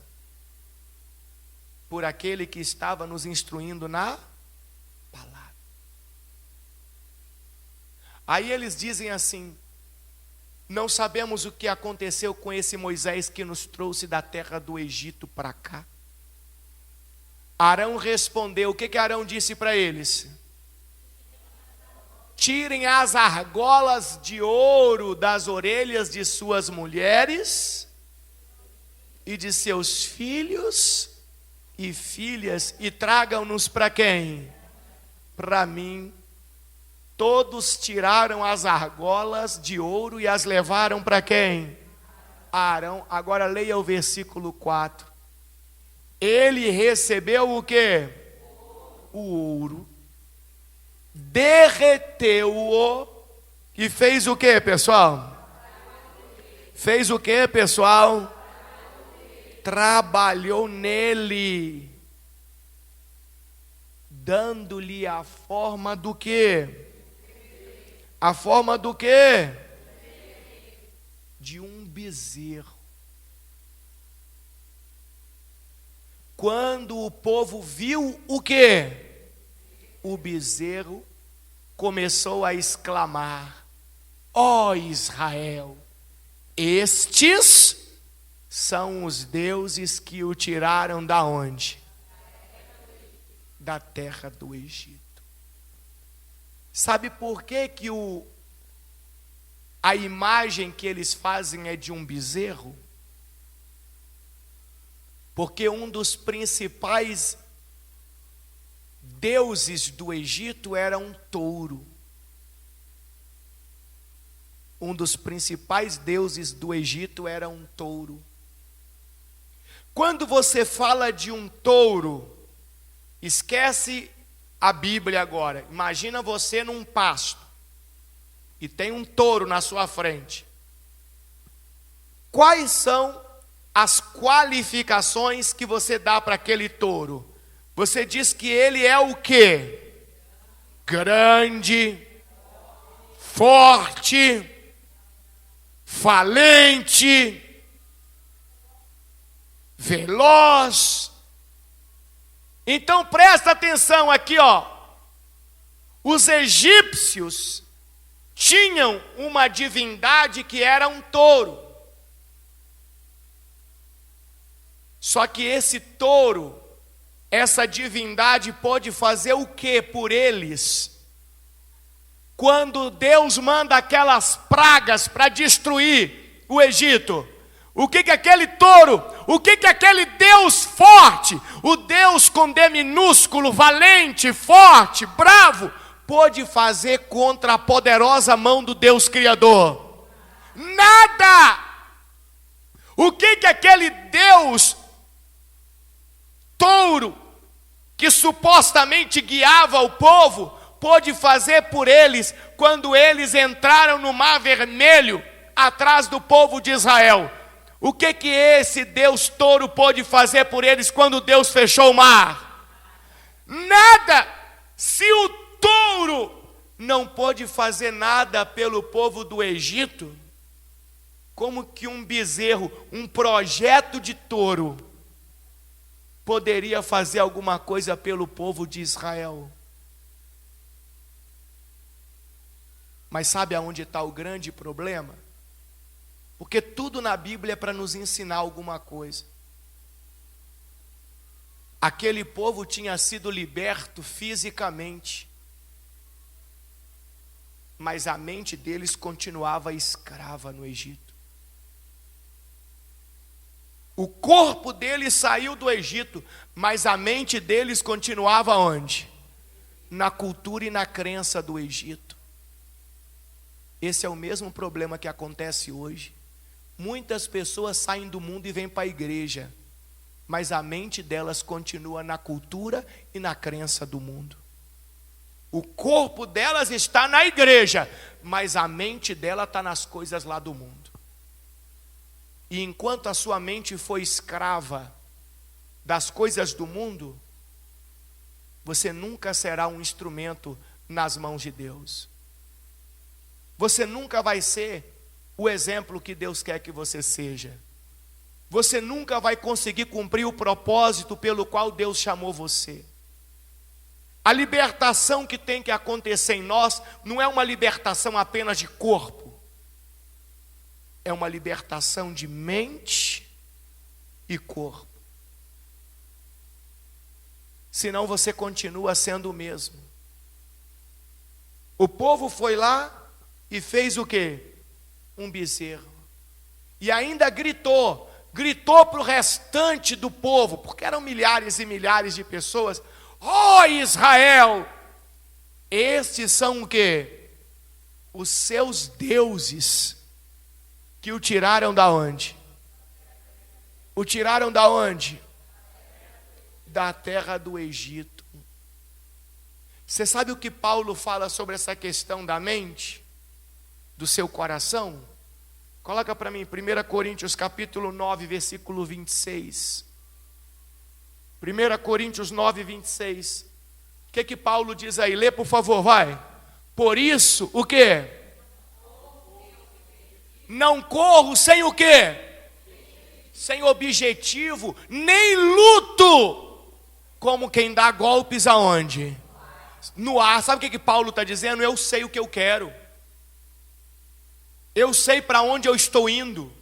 por aquele que estava nos instruindo na palavra. Aí eles dizem assim: não sabemos o que aconteceu com esse Moisés que nos trouxe da terra do Egito para cá. Arão respondeu. O que Arão disse para eles? Tirem as argolas de ouro das orelhas de suas mulheres e de seus filhos e filhas e tragam-nos para quem? Para mim. Todos tiraram as argolas de ouro e as levaram para quem? Arão. Agora leia o versículo 4. Ele recebeu o quê? O ouro, derreteu-o e fez o quê, pessoal? Fez o quê, pessoal? Trabalhou nele, dando-lhe a forma do quê? A forma do quê? De um bezerro. Quando o povo viu o quê? o bezerro começou a exclamar: ó Israel, estes são os deuses que o tiraram da onde? Da terra do Egito. Sabe por que a imagem que eles fazem é de um bezerro? Porque um dos principais deuses do Egito era um touro. Um dos principais deuses do Egito era um touro. Quando você fala de um touro, esquece a Bíblia agora. Imagina você num pasto e tem um touro na sua frente. Quais são as qualificações que você dá para aquele touro? Você diz que ele é o quê? Grande, forte, valente, veloz. Então presta atenção aqui, ó. Os egípcios tinham uma divindade que era um touro. Só que esse touro, essa divindade pôde fazer o que por eles? Quando Deus manda aquelas pragas para destruir o Egito, o que aquele touro, o que aquele Deus forte, o Deus com D minúsculo, valente, forte, bravo, pôde fazer contra a poderosa mão do Deus Criador? Nada! O que aquele Deus touro, que supostamente guiava o povo, pôde fazer por eles quando eles entraram no Mar Vermelho atrás do povo de Israel? O que esse Deus touro pôde fazer por eles quando Deus fechou o mar? Nada! Se o touro não pôde fazer nada pelo povo do Egito, como que um bezerro, um projeto de touro, poderia fazer alguma coisa pelo povo de Israel? Mas sabe aonde está o grande problema? Porque tudo na Bíblia é para nos ensinar alguma coisa. Aquele povo tinha sido liberto fisicamente, mas a mente deles continuava escrava no Egito. O corpo deles saiu do Egito, mas a mente deles continuava onde? Na cultura e na crença do Egito. Esse é o mesmo problema que acontece hoje. Muitas pessoas saem do mundo e vêm para a igreja, mas a mente delas continua na cultura e na crença do mundo. O corpo delas está na igreja, mas a mente dela está nas coisas lá do mundo. E enquanto a sua mente for escrava das coisas do mundo, você nunca será um instrumento nas mãos de Deus. Você nunca vai ser o exemplo que Deus quer que você seja. Você nunca vai conseguir cumprir o propósito pelo qual Deus chamou você. A libertação que tem que acontecer em nós não é uma libertação apenas de corpo. É uma libertação de mente e corpo. Senão você continua sendo o mesmo. O povo foi lá e fez o quê? Um bezerro. E ainda gritou para o restante do povo, porque eram milhares e milhares de pessoas: ó Israel, estes são o quê? Os seus deuses, que o tiraram da onde? O tiraram da onde? Da terra do Egito. Você sabe o que Paulo fala sobre essa questão da mente? Do seu coração? Coloca para mim, 1 Coríntios capítulo 9, versículo 26. 1 Coríntios 9, 26. O que Paulo diz aí? Lê, por favor, vai. Por isso, o quê? Não corro sem o quê? Sem objetivo, nem luto como quem dá golpes aonde? no ar. Sabe o que Paulo está dizendo? Eu sei o que eu quero. Eu sei para onde eu estou indo.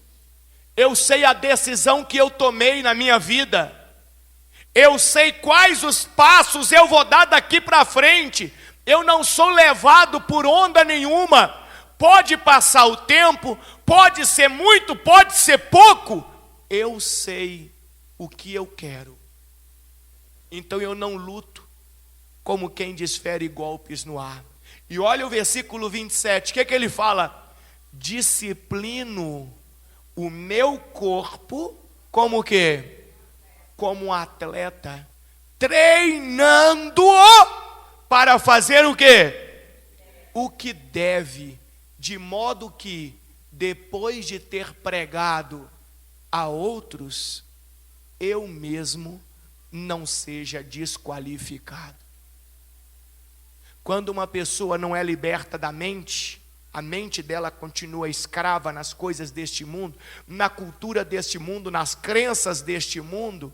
Eu sei a decisão que eu tomei na minha vida. Eu sei quais os passos eu vou dar daqui para frente. Eu não sou levado por onda nenhuma. Pode passar o tempo, pode ser muito, pode ser pouco. Eu sei o que eu quero. Então eu não luto como quem desfere golpes no ar. E olha o versículo 27, o que ele fala? Disciplino o meu corpo como o quê? Como um atleta, treinando-o para fazer o quê? O que deve, de modo que, depois de ter pregado a outros, eu mesmo não seja desqualificado. Quando uma pessoa não é liberta da mente, a mente dela continua escrava nas coisas deste mundo, na cultura deste mundo, nas crenças deste mundo.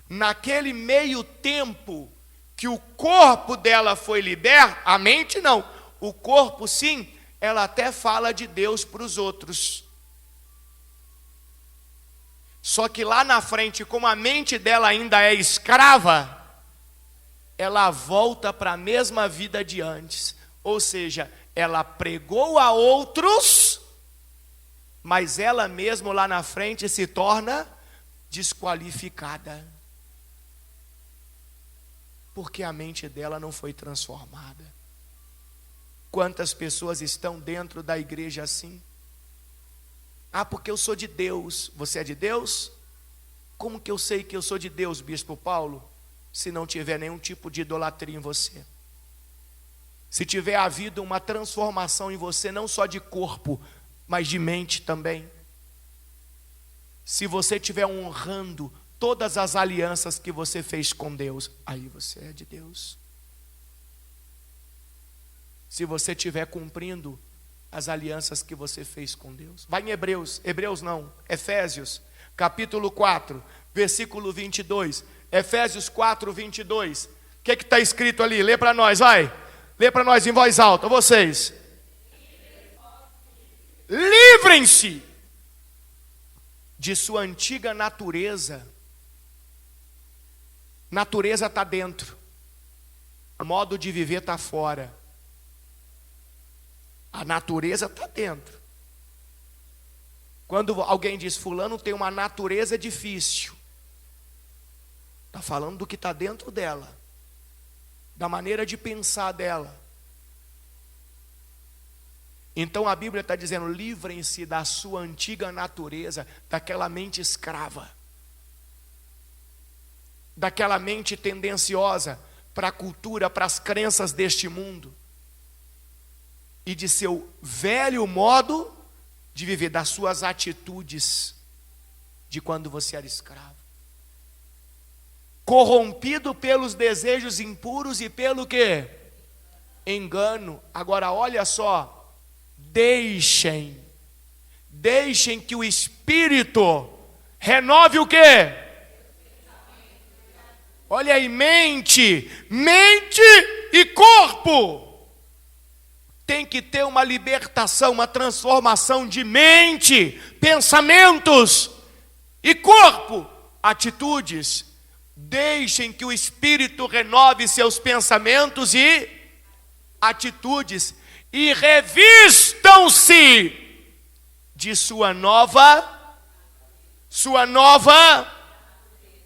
Naquele meio tempo que o corpo dela foi liberto, a mente não, o corpo sim, ela até fala de Deus para os outros. Só que lá na frente, como a mente dela ainda é escrava, ela volta para a mesma vida de antes. Ou seja, ela pregou a outros, mas ela mesma lá na frente se torna desqualificada. Porque a mente dela não foi transformada. Quantas pessoas estão dentro da igreja assim? Ah, porque eu sou de Deus. Você é de Deus? Como que eu sei que eu sou de Deus, Bispo Paulo? Se não tiver nenhum tipo de idolatria em você. Se tiver havido uma transformação em você, não só de corpo, mas de mente também. Se você estiver honrando todas as alianças que você fez com Deus, aí você é de Deus. Se você estiver cumprindo as alianças que você fez com Deus. Vai em Efésios, capítulo 4, versículo 22. Efésios 4, 22. O que está escrito ali? Lê para nós, vai. Lê para nós em voz alta, vocês. Livrem-se de sua antiga natureza. Natureza está dentro. O modo de viver está fora. A natureza está dentro. Quando alguém diz fulano tem uma natureza difícil, está falando do que está dentro dela, da maneira de pensar dela. Então a Bíblia está dizendo, livrem-se da sua antiga natureza, daquela mente escrava, daquela mente tendenciosa para a cultura, para as crenças deste mundo, e de seu velho modo de viver, das suas atitudes de quando você era escravo, corrompido pelos desejos impuros e pelo quê? Engano. Agora olha só, deixem que o Espírito renove o quê? Olha aí, mente e corpo. Tem que ter uma libertação, uma transformação de mente, pensamentos e corpo, atitudes. Deixem que o Espírito renove seus pensamentos e atitudes e revistam-se de sua nova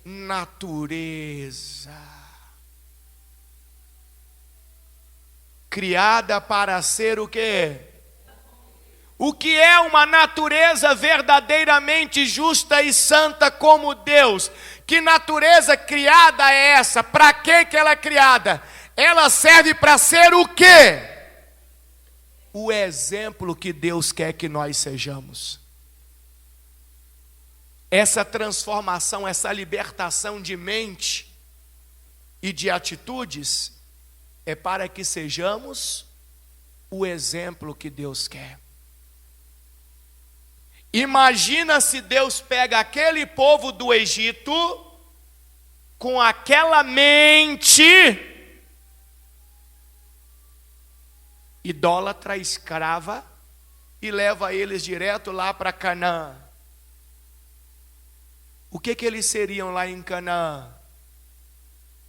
natureza. Criada para ser o quê? O que é uma natureza verdadeiramente justa e santa como Deus? Que natureza criada é essa? Para que ela é criada? Ela serve para ser o quê? O exemplo que Deus quer que nós sejamos. Essa transformação, essa libertação de mente e de atitudes é para que sejamos o exemplo que Deus quer. Imagina se Deus pega aquele povo do Egito com aquela mente idólatra, escrava, e leva eles direto lá para Canaã. O que eles seriam lá em Canaã?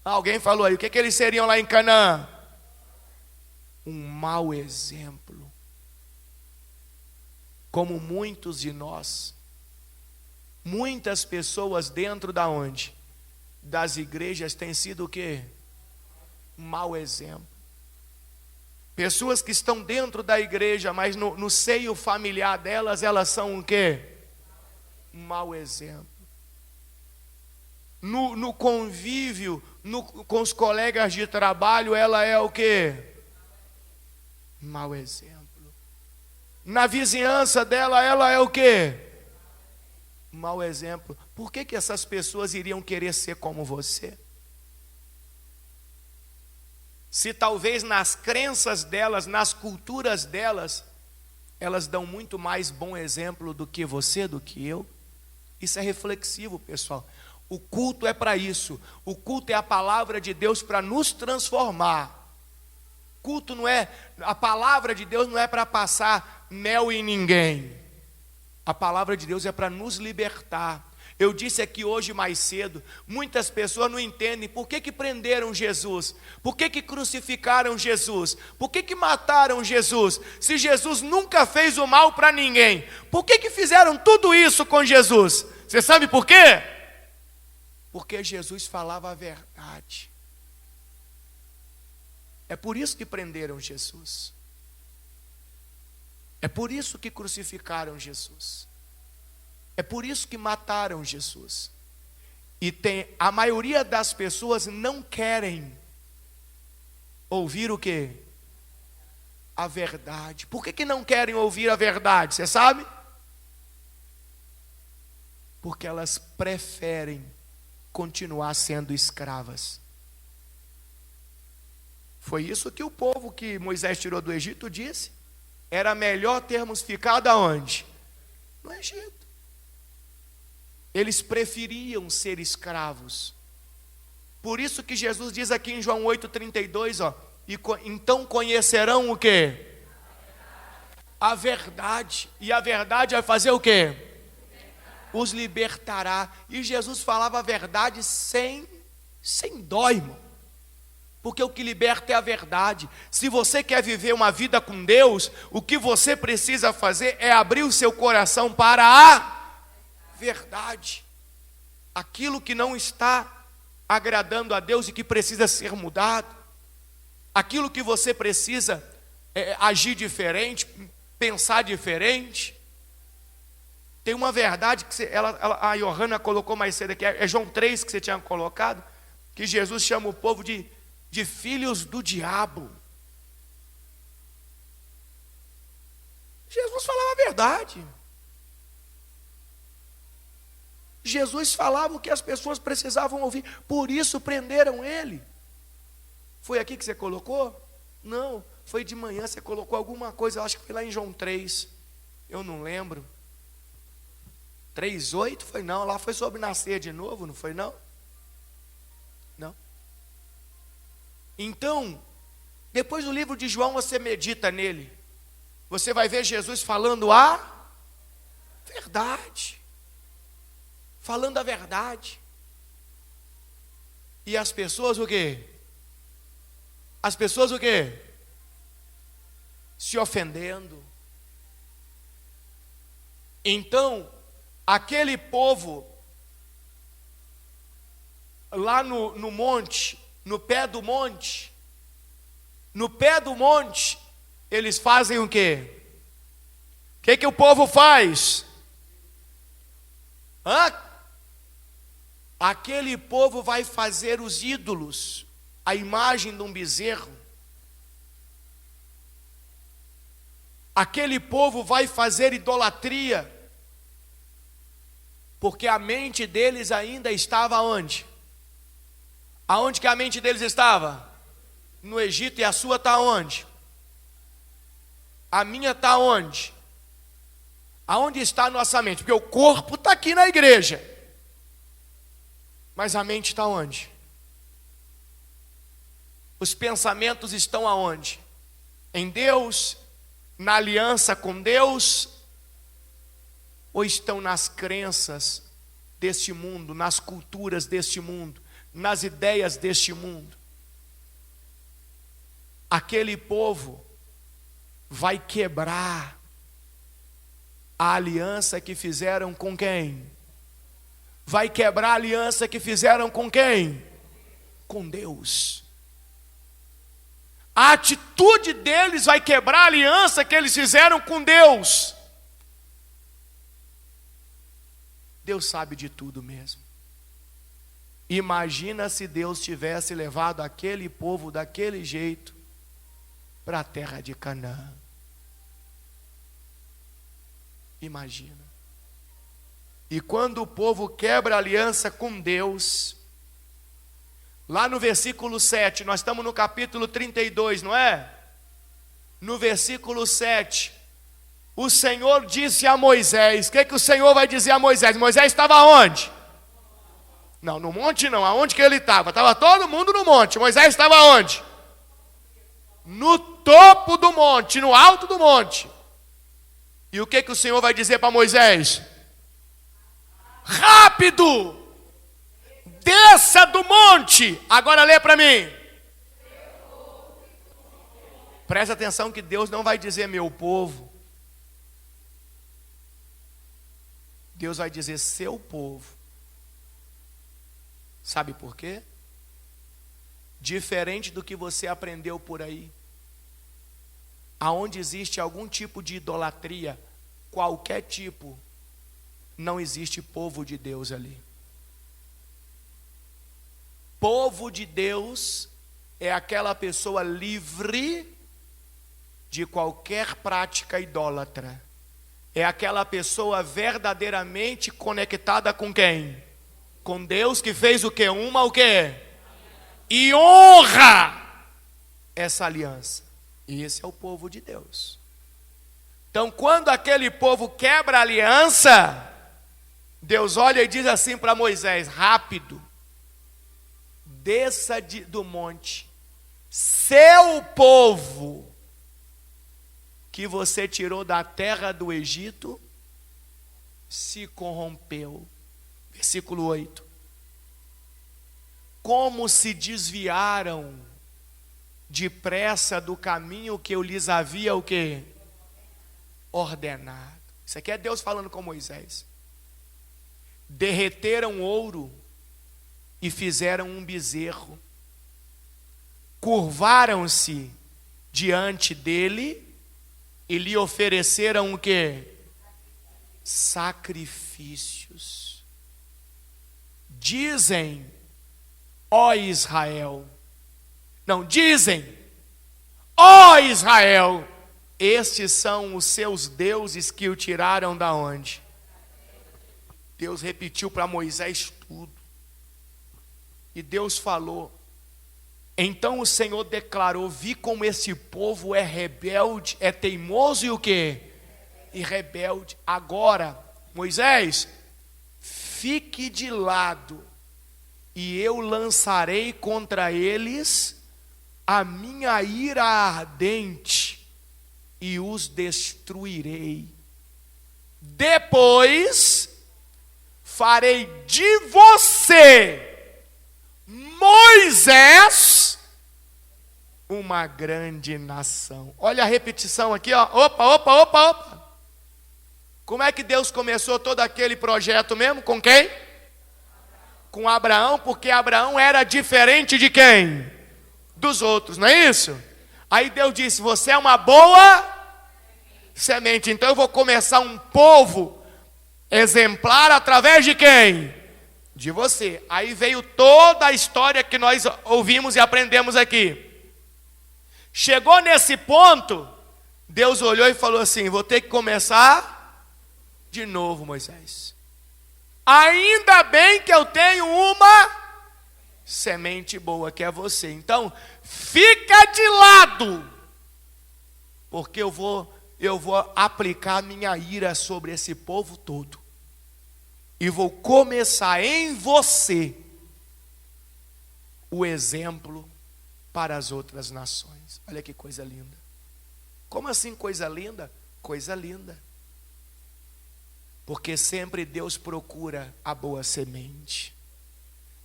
Alguém falou aí, o que eles seriam lá em Canaã? Um mau exemplo. Como muitos de nós, muitas pessoas dentro da onde? Das igrejas têm sido o quê? Um mau exemplo. Pessoas que estão dentro da igreja, mas no seio familiar delas, elas são o quê? Um mau exemplo. No convívio, com os colegas de trabalho, ela é o quê? Um mau exemplo. Na vizinhança dela, ela é o quê? Um mau exemplo. Por que essas pessoas iriam querer ser como você? Se talvez nas crenças delas, nas culturas delas, elas dão muito mais bom exemplo do que você, do que eu. Isso é reflexivo, pessoal. O culto é para isso. O culto é a palavra de Deus para nos transformar. Culto não é, a palavra de Deus não é para passar mel em ninguém. A palavra de Deus é para nos libertar. Eu disse aqui hoje mais cedo, muitas pessoas não entendem por que prenderam Jesus, por que crucificaram Jesus, por que mataram Jesus, se Jesus nunca fez o mal para ninguém, por que fizeram tudo isso com Jesus? Você sabe por quê? Porque Jesus falava a verdade. É por isso que prenderam Jesus. É por isso que crucificaram Jesus. É por isso que mataram Jesus. E a maioria das pessoas não querem ouvir o quê? A verdade. Por que não querem ouvir a verdade? Você sabe? Porque elas preferem continuar sendo escravas. Foi isso que o povo que Moisés tirou do Egito disse. Era melhor termos ficado aonde? No Egito. Eles preferiam ser escravos. Por isso que Jesus diz aqui em João 8,32, então conhecerão o quê? A verdade. E a verdade vai fazer o quê? Os libertará. E Jesus falava a verdade sem dó, irmão. Porque o que liberta é a verdade. Se você quer viver uma vida com Deus, o que você precisa fazer é abrir o seu coração para a verdade. Aquilo que não está agradando a Deus e que precisa ser mudado. Aquilo que você precisa agir diferente, pensar diferente. Tem uma verdade que a Johanna colocou mais cedo aqui, é João 3 que você tinha colocado, que Jesus chama o povo de filhos do diabo. Jesus falava a verdade. Jesus falava o que as pessoas precisavam ouvir, por isso prenderam ele. Foi aqui que você colocou? Não, foi de manhã, você colocou alguma coisa, eu acho que foi lá em João 3, eu não lembro. 3:8 foi não, lá foi sobre nascer de novo, não foi não? Não. Então, depois do livro de João você medita nele, você vai ver Jesus falando a verdade. Falando a verdade. E as pessoas o quê? As pessoas o quê? Se ofendendo. Então, aquele povo lá no monte, no pé do monte, eles fazem o quê? O que o povo faz? Aquele povo vai fazer os ídolos, a imagem de um bezerro. Aquele povo vai fazer idolatria, porque a mente deles ainda estava onde? Aonde que a mente deles estava? No Egito. E a sua está onde? A minha está onde? Aonde está a nossa mente? Porque o corpo está aqui na igreja, mas a mente está onde? Os pensamentos estão aonde? em Deus, na aliança com Deus, ou estão nas crenças deste mundo, nas culturas deste mundo, nas ideias deste mundo? Aquele povo vai quebrar a aliança que fizeram com quem? Vai quebrar a aliança que fizeram com quem? Com Deus. A atitude deles vai quebrar a aliança que eles fizeram com Deus. Deus sabe de tudo mesmo. Imagina se Deus tivesse levado aquele povo daquele jeito para a terra de Canaã. Imagina. E quando o povo quebra a aliança com Deus, lá no versículo 7, nós estamos no capítulo 32, não é? No versículo 7, o Senhor disse a Moisés, o que o Senhor vai dizer a Moisés? Moisés estava onde? Não, no monte não, aonde que ele estava? Estava todo mundo no monte. Moisés estava onde? No topo do monte, no alto do monte. E o que o Senhor vai dizer para Moisés? Rápido! Desça do monte! Agora lê para mim. Presta atenção que Deus não vai dizer meu povo. Deus vai dizer seu povo. Sabe por quê? Diferente do que você aprendeu por aí. Aonde existe algum tipo de idolatria, qualquer tipo, não existe povo de Deus ali. Povo de Deus é aquela pessoa livre de qualquer prática idólatra. É aquela pessoa verdadeiramente conectada com quem? Com Deus, que fez o quê? O quê? E honra essa aliança. E esse é o povo de Deus. Então, quando aquele povo quebra a aliança, Deus olha e diz assim para Moisés: rápido, desça do monte, seu povo, que você tirou da terra do Egito, se corrompeu. Versículo 8. Como se desviaram depressa do caminho que eu lhes havia o quê? Ordenado. Isso aqui é Deus falando com Moisés. Derreteram ouro e fizeram um bezerro. Curvaram-se diante dele e lhe ofereceram o quê? Sacrifícios. Dizem, ó Israel. Não, dizem, ó Israel, estes são os seus deuses que o tiraram da onde? Deus repetiu para Moisés tudo. E Deus falou. Então o Senhor declarou: vi como esse povo é rebelde, é teimoso e o quê? E rebelde. Agora, Moisés, fique de lado, e eu lançarei contra eles a minha ira ardente, e os destruirei. Depois farei de você, Moisés, uma grande nação. Olha a repetição aqui, ó. Opa. Como é que Deus começou todo aquele projeto mesmo? Com quem? Com Abraão, porque Abraão era diferente de quem? Dos outros, não é isso? Aí Deus disse: você é uma boa semente, então eu vou começar um povo exemplar através de quem? De você. Aí veio toda a história que nós ouvimos e aprendemos aqui. Chegou nesse ponto, Deus olhou e falou assim: vou ter que começar de novo, Moisés. Ainda bem que eu tenho uma semente boa, que é você. Então, fica de lado, porque eu vou aplicar minha ira sobre esse povo todo. E vou começar em você o exemplo para as outras nações. Olha que coisa linda. Como assim coisa linda? Coisa linda. Porque sempre Deus procura a boa semente.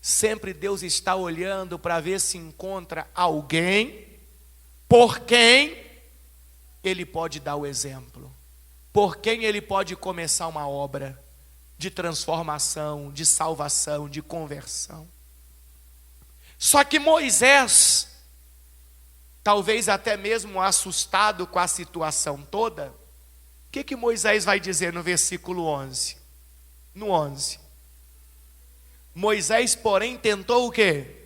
Sempre Deus está olhando para ver se encontra alguém por quem Ele pode dar o exemplo. Por quem Ele pode começar uma obra de transformação, de salvação, de conversão. Só que Moisés, talvez até mesmo assustado com a situação toda, o que Moisés vai dizer no versículo 11? No 11. Moisés, porém, tentou o quê?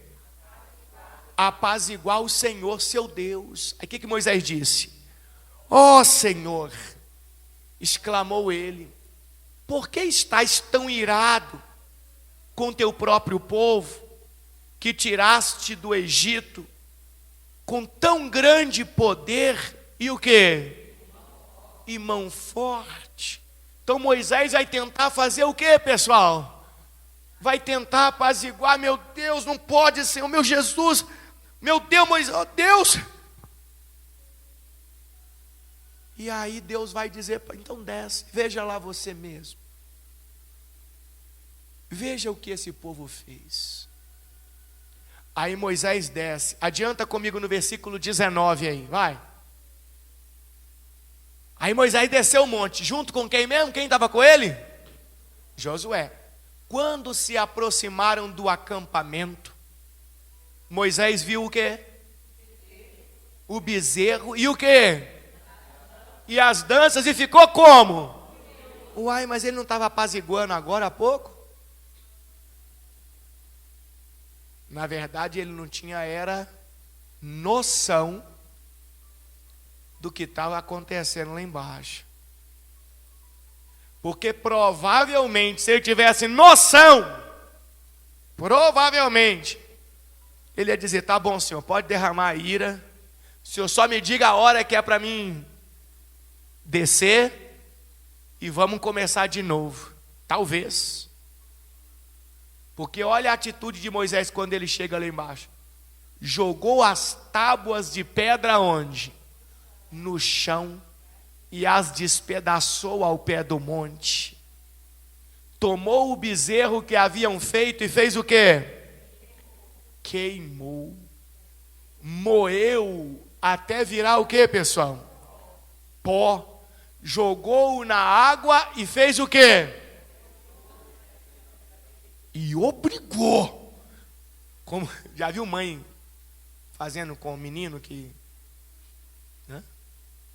Apaziguar o Senhor, seu Deus. Aí o que Moisés disse? Ó Senhor, exclamou ele, por que estás tão irado com teu próprio povo, que tiraste do Egito, com tão grande poder, e o quê? E mão forte. Então Moisés vai tentar fazer o quê, pessoal? Vai tentar apaziguar. Meu Deus, não pode ser, o meu Jesus, meu Deus, Moisés, oh Deus. E aí Deus vai dizer, então desce, veja lá você mesmo. Veja o que esse povo fez. Aí Moisés desce, adianta comigo no versículo 19 aí, vai. Aí Moisés desceu o monte, junto com quem mesmo? Quem estava com ele? Josué. Quando se aproximaram do acampamento, Moisés viu o quê? O bezerro e o quê? E as danças, e ficou como? Uai, mas ele não estava apaziguando agora há pouco? Na verdade, ele não tinha noção do que estava acontecendo lá embaixo. Porque provavelmente, se ele tivesse noção, provavelmente, ele ia dizer, tá bom, Senhor, pode derramar a ira, o Senhor só me diga a hora que é para mim descer e vamos começar de novo. Talvez. Porque olha a atitude de Moisés quando ele chega lá embaixo. Jogou as tábuas de pedra onde? No chão e as despedaçou ao pé do monte. Tomou o bezerro que haviam feito e fez o quê? Queimou. Moeu até virar o quê, pessoal? Pó. Jogou-o na água e fez o quê? E obrigou. Como, já viu mãe fazendo com o menino que, né?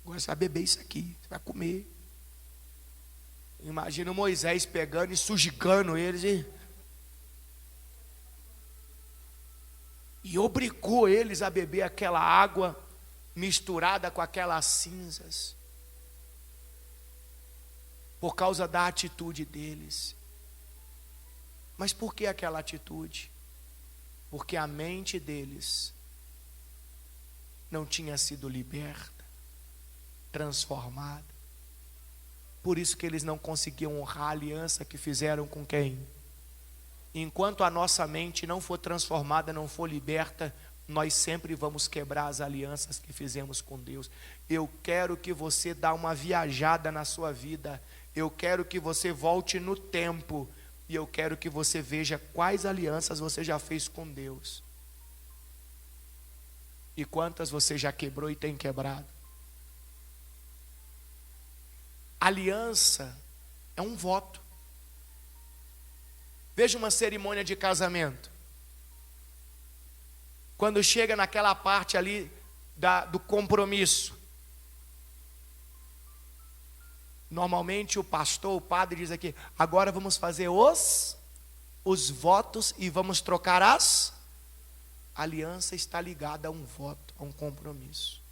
Agora você vai beber isso aqui, você vai comer. Imagina o Moisés pegando e sujicando eles e obrigou eles a beber aquela água misturada com aquelas cinzas. Por causa da atitude deles. Mas por que aquela atitude? Porque a mente deles não tinha sido liberta, transformada. Por isso que eles não conseguiam honrar a aliança que fizeram com quem? Enquanto a nossa mente não for transformada, não for liberta, nós sempre vamos quebrar as alianças que fizemos com Deus. Eu quero que você dê uma viajada na sua vida. Eu quero que você volte no tempo. E eu quero que você veja quais alianças você já fez com Deus. E quantas você já quebrou e tem quebrado. Aliança é um voto. Veja uma cerimônia de casamento. Quando chega naquela parte ali do compromisso. Normalmente o pastor, o padre diz aqui, agora vamos fazer os votos e vamos trocar as. A aliança está ligada a um voto, a um compromisso.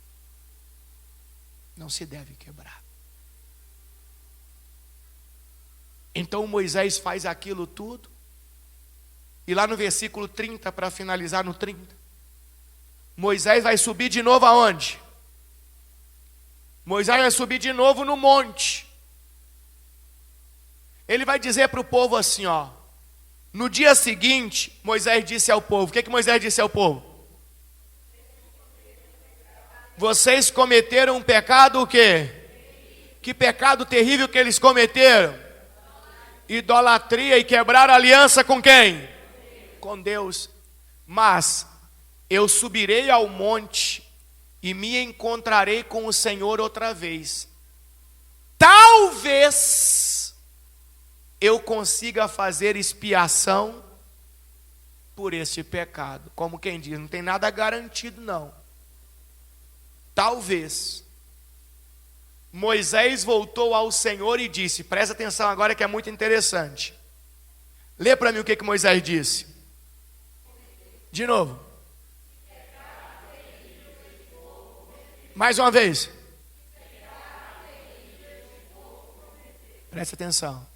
Não se deve quebrar. Então Moisés faz aquilo tudo. E lá no versículo 30, para finalizar no 30, Moisés vai subir de novo aonde? Moisés vai subir de novo no monte. Ele vai dizer para o povo assim, ó. No dia seguinte, Moisés disse ao povo. O que Moisés disse ao povo? Vocês cometeram um pecado o quê? Que pecado terrível que eles cometeram? Idolatria e quebrar aliança com quem? Com Deus. Mas eu subirei ao monte e me encontrarei com o Senhor outra vez. Talvez eu consiga fazer expiação por este pecado. Como quem diz, não tem nada garantido não. Talvez. Moisés voltou ao Senhor e disse, presta atenção agora que é muito interessante. Lê para mim o que Moisés disse. De novo. Mais uma vez. Presta atenção.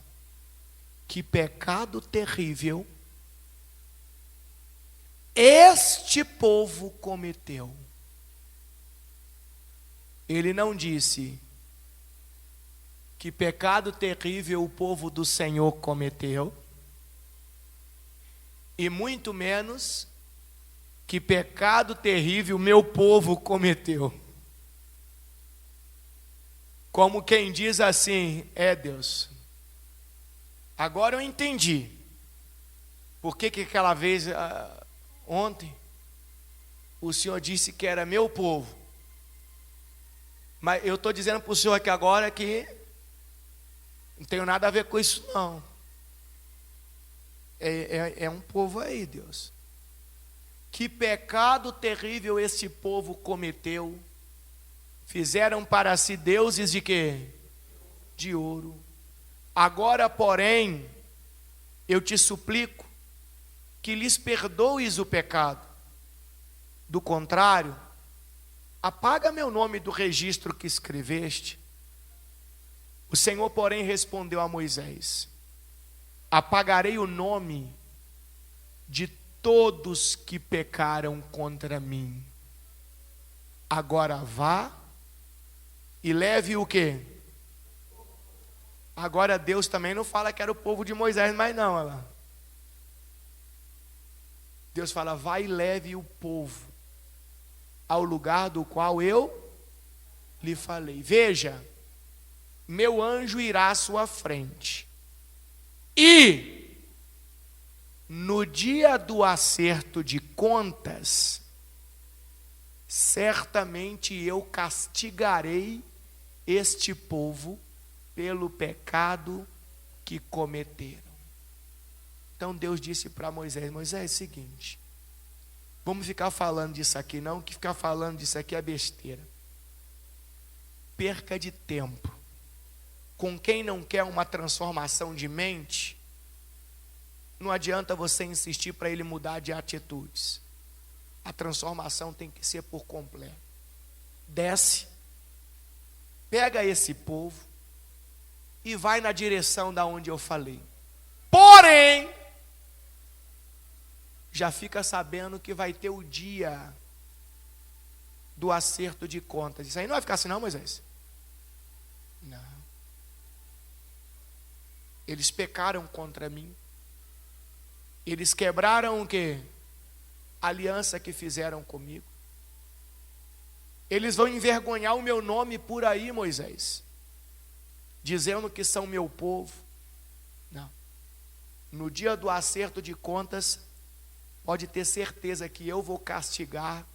Que pecado terrível este povo cometeu. Ele não disse que pecado terrível o povo do Senhor cometeu, e muito menos que pecado terrível meu povo cometeu. Como quem diz assim, Deus, agora eu entendi por que aquela vez, ontem, o Senhor disse que era meu povo, mas eu estou dizendo para o Senhor aqui agora que não tenho nada a ver com isso não. É um povo aí, Deus. Que pecado terrível esse povo cometeu. Fizeram para si deuses de quê? De ouro. Agora, porém, eu te suplico que lhes perdoes o pecado. Do contrário, apaga meu nome do registro que escreveste. O Senhor, porém, respondeu a Moisés: apagarei o nome de todos que pecaram contra mim. Agora vá e leve o quê? Agora Deus também não fala que era o povo de Moisés, mas não, olha lá. Deus fala, vá e leve o povo ao lugar do qual eu lhe falei. Veja, meu anjo irá à sua frente. E no dia do acerto de contas, certamente eu castigarei este povo pelo pecado que cometeram. Então Deus disse para Moisés, Moisés, é o seguinte, vamos ficar falando disso aqui não, que ficar falando disso aqui é besteira. Perca de tempo. Com quem não quer uma transformação de mente, não adianta você insistir para ele mudar de atitudes. A transformação tem que ser por completo. Desce, pega esse povo e vai na direção da onde eu falei. Porém, já fica sabendo que vai ter o dia do acerto de contas. Isso aí não vai ficar assim não, Moisés? Não. Eles pecaram contra mim. Eles quebraram o quê? A aliança que fizeram comigo. Eles vão envergonhar o meu nome por aí, Moisés, dizendo que são meu povo. Não. No dia do acerto de contas, pode ter certeza que eu vou castigar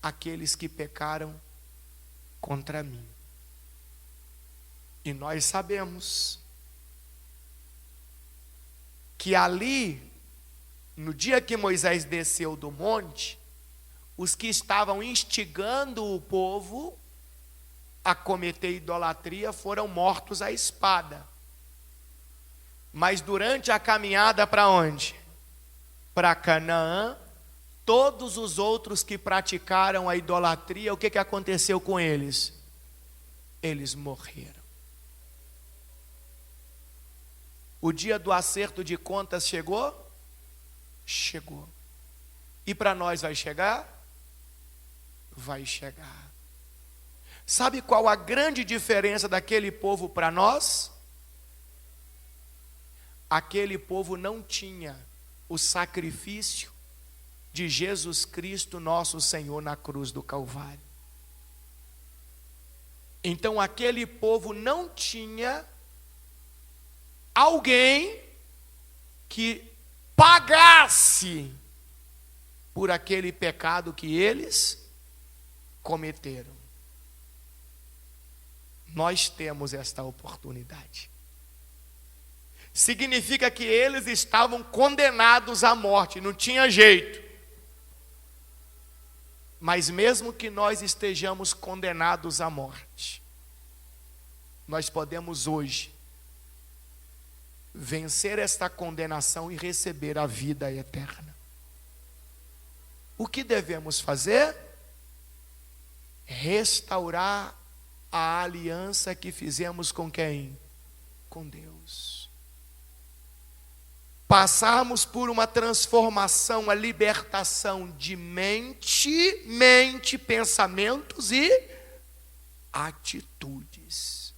aqueles que pecaram contra mim. E nós sabemos que ali, no dia que Moisés desceu do monte, os que estavam instigando o povo a cometer idolatria foram mortos à espada. Mas durante a caminhada para onde? Para Canaã, todos os outros que praticaram a idolatria, o que aconteceu com eles? Eles morreram. O dia do acerto de contas chegou? Chegou. E para nós vai chegar? Vai chegar. Sabe qual a grande diferença daquele povo para nós? Aquele povo não tinha o sacrifício de Jesus Cristo, nosso Senhor, na cruz do Calvário. Então aquele povo não tinha alguém que pagasse por aquele pecado que eles cometeram. Nós temos esta oportunidade. Significa que eles estavam condenados à morte, não tinha jeito. Mas mesmo que nós estejamos condenados à morte, nós podemos hoje vencer esta condenação e receber a vida eterna. O que devemos fazer? Restaurar a aliança que fizemos com quem? Com Deus. Passarmos por uma transformação, uma libertação de mente, pensamentos e atitudes.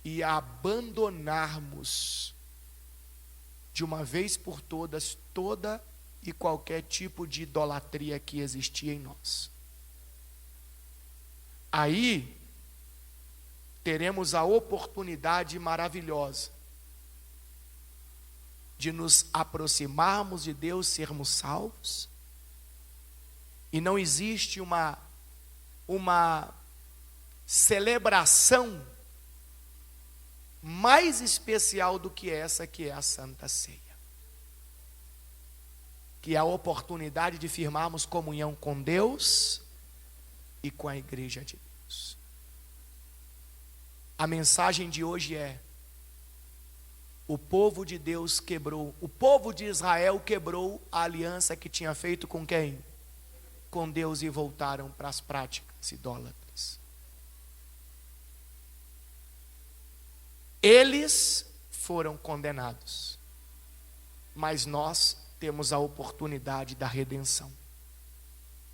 E abandonarmos de uma vez por todas toda e qualquer tipo de idolatria que existia em nós. Aí teremos a oportunidade maravilhosa de nos aproximarmos de Deus, sermos salvos, e não existe uma celebração mais especial do que essa, que é a Santa Ceia, que é a oportunidade de firmarmos comunhão com Deus e com a igreja de Deus. A mensagem de hoje é: o povo de Deus quebrou, o povo de Israel quebrou a aliança que tinha feito com quem? Com Deus, e voltaram para as práticas idólatras. Eles foram condenados, mas nós temos a oportunidade da redenção.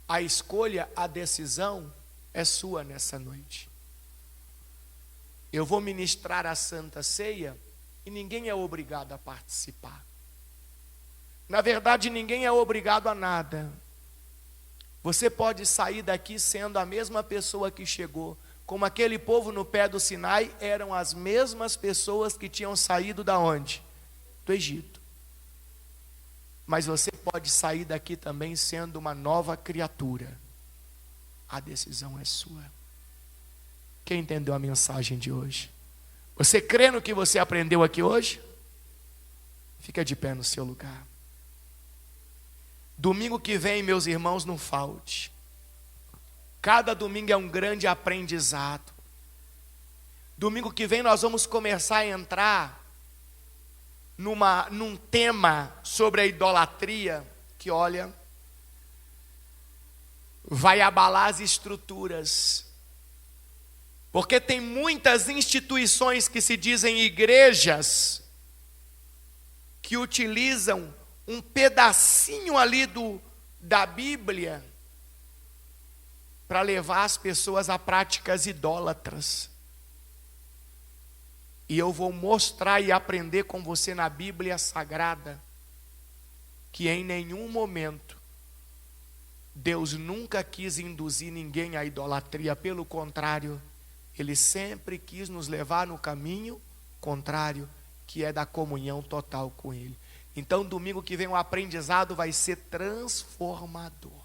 A escolha, a decisão é sua nessa noite. Eu vou ministrar a Santa Ceia e ninguém é obrigado a participar. Na verdade, ninguém é obrigado a nada. Você pode sair daqui sendo a mesma pessoa que chegou. Como aquele povo no pé do Sinai, eram as mesmas pessoas que tinham saído da onde? Do Egito. Mas você pode sair daqui também sendo uma nova criatura. A decisão é sua. Quem entendeu a mensagem de hoje? Você crê no que você aprendeu aqui hoje? Fica de pé no seu lugar. Domingo que vem, meus irmãos, não falte. Cada domingo é um grande aprendizado. Domingo que vem nós vamos começar a entrar num tema sobre a idolatria que, olha, vai abalar as estruturas. Porque tem muitas instituições que se dizem igrejas, que utilizam um pedacinho ali da Bíblia para levar as pessoas a práticas idólatras. E eu vou mostrar e aprender com você na Bíblia Sagrada que em nenhum momento Deus nunca quis induzir ninguém à idolatria. Pelo contrário, Ele sempre quis nos levar no caminho contrário, que é da comunhão total com Ele. Então, domingo que vem o aprendizado vai ser transformador.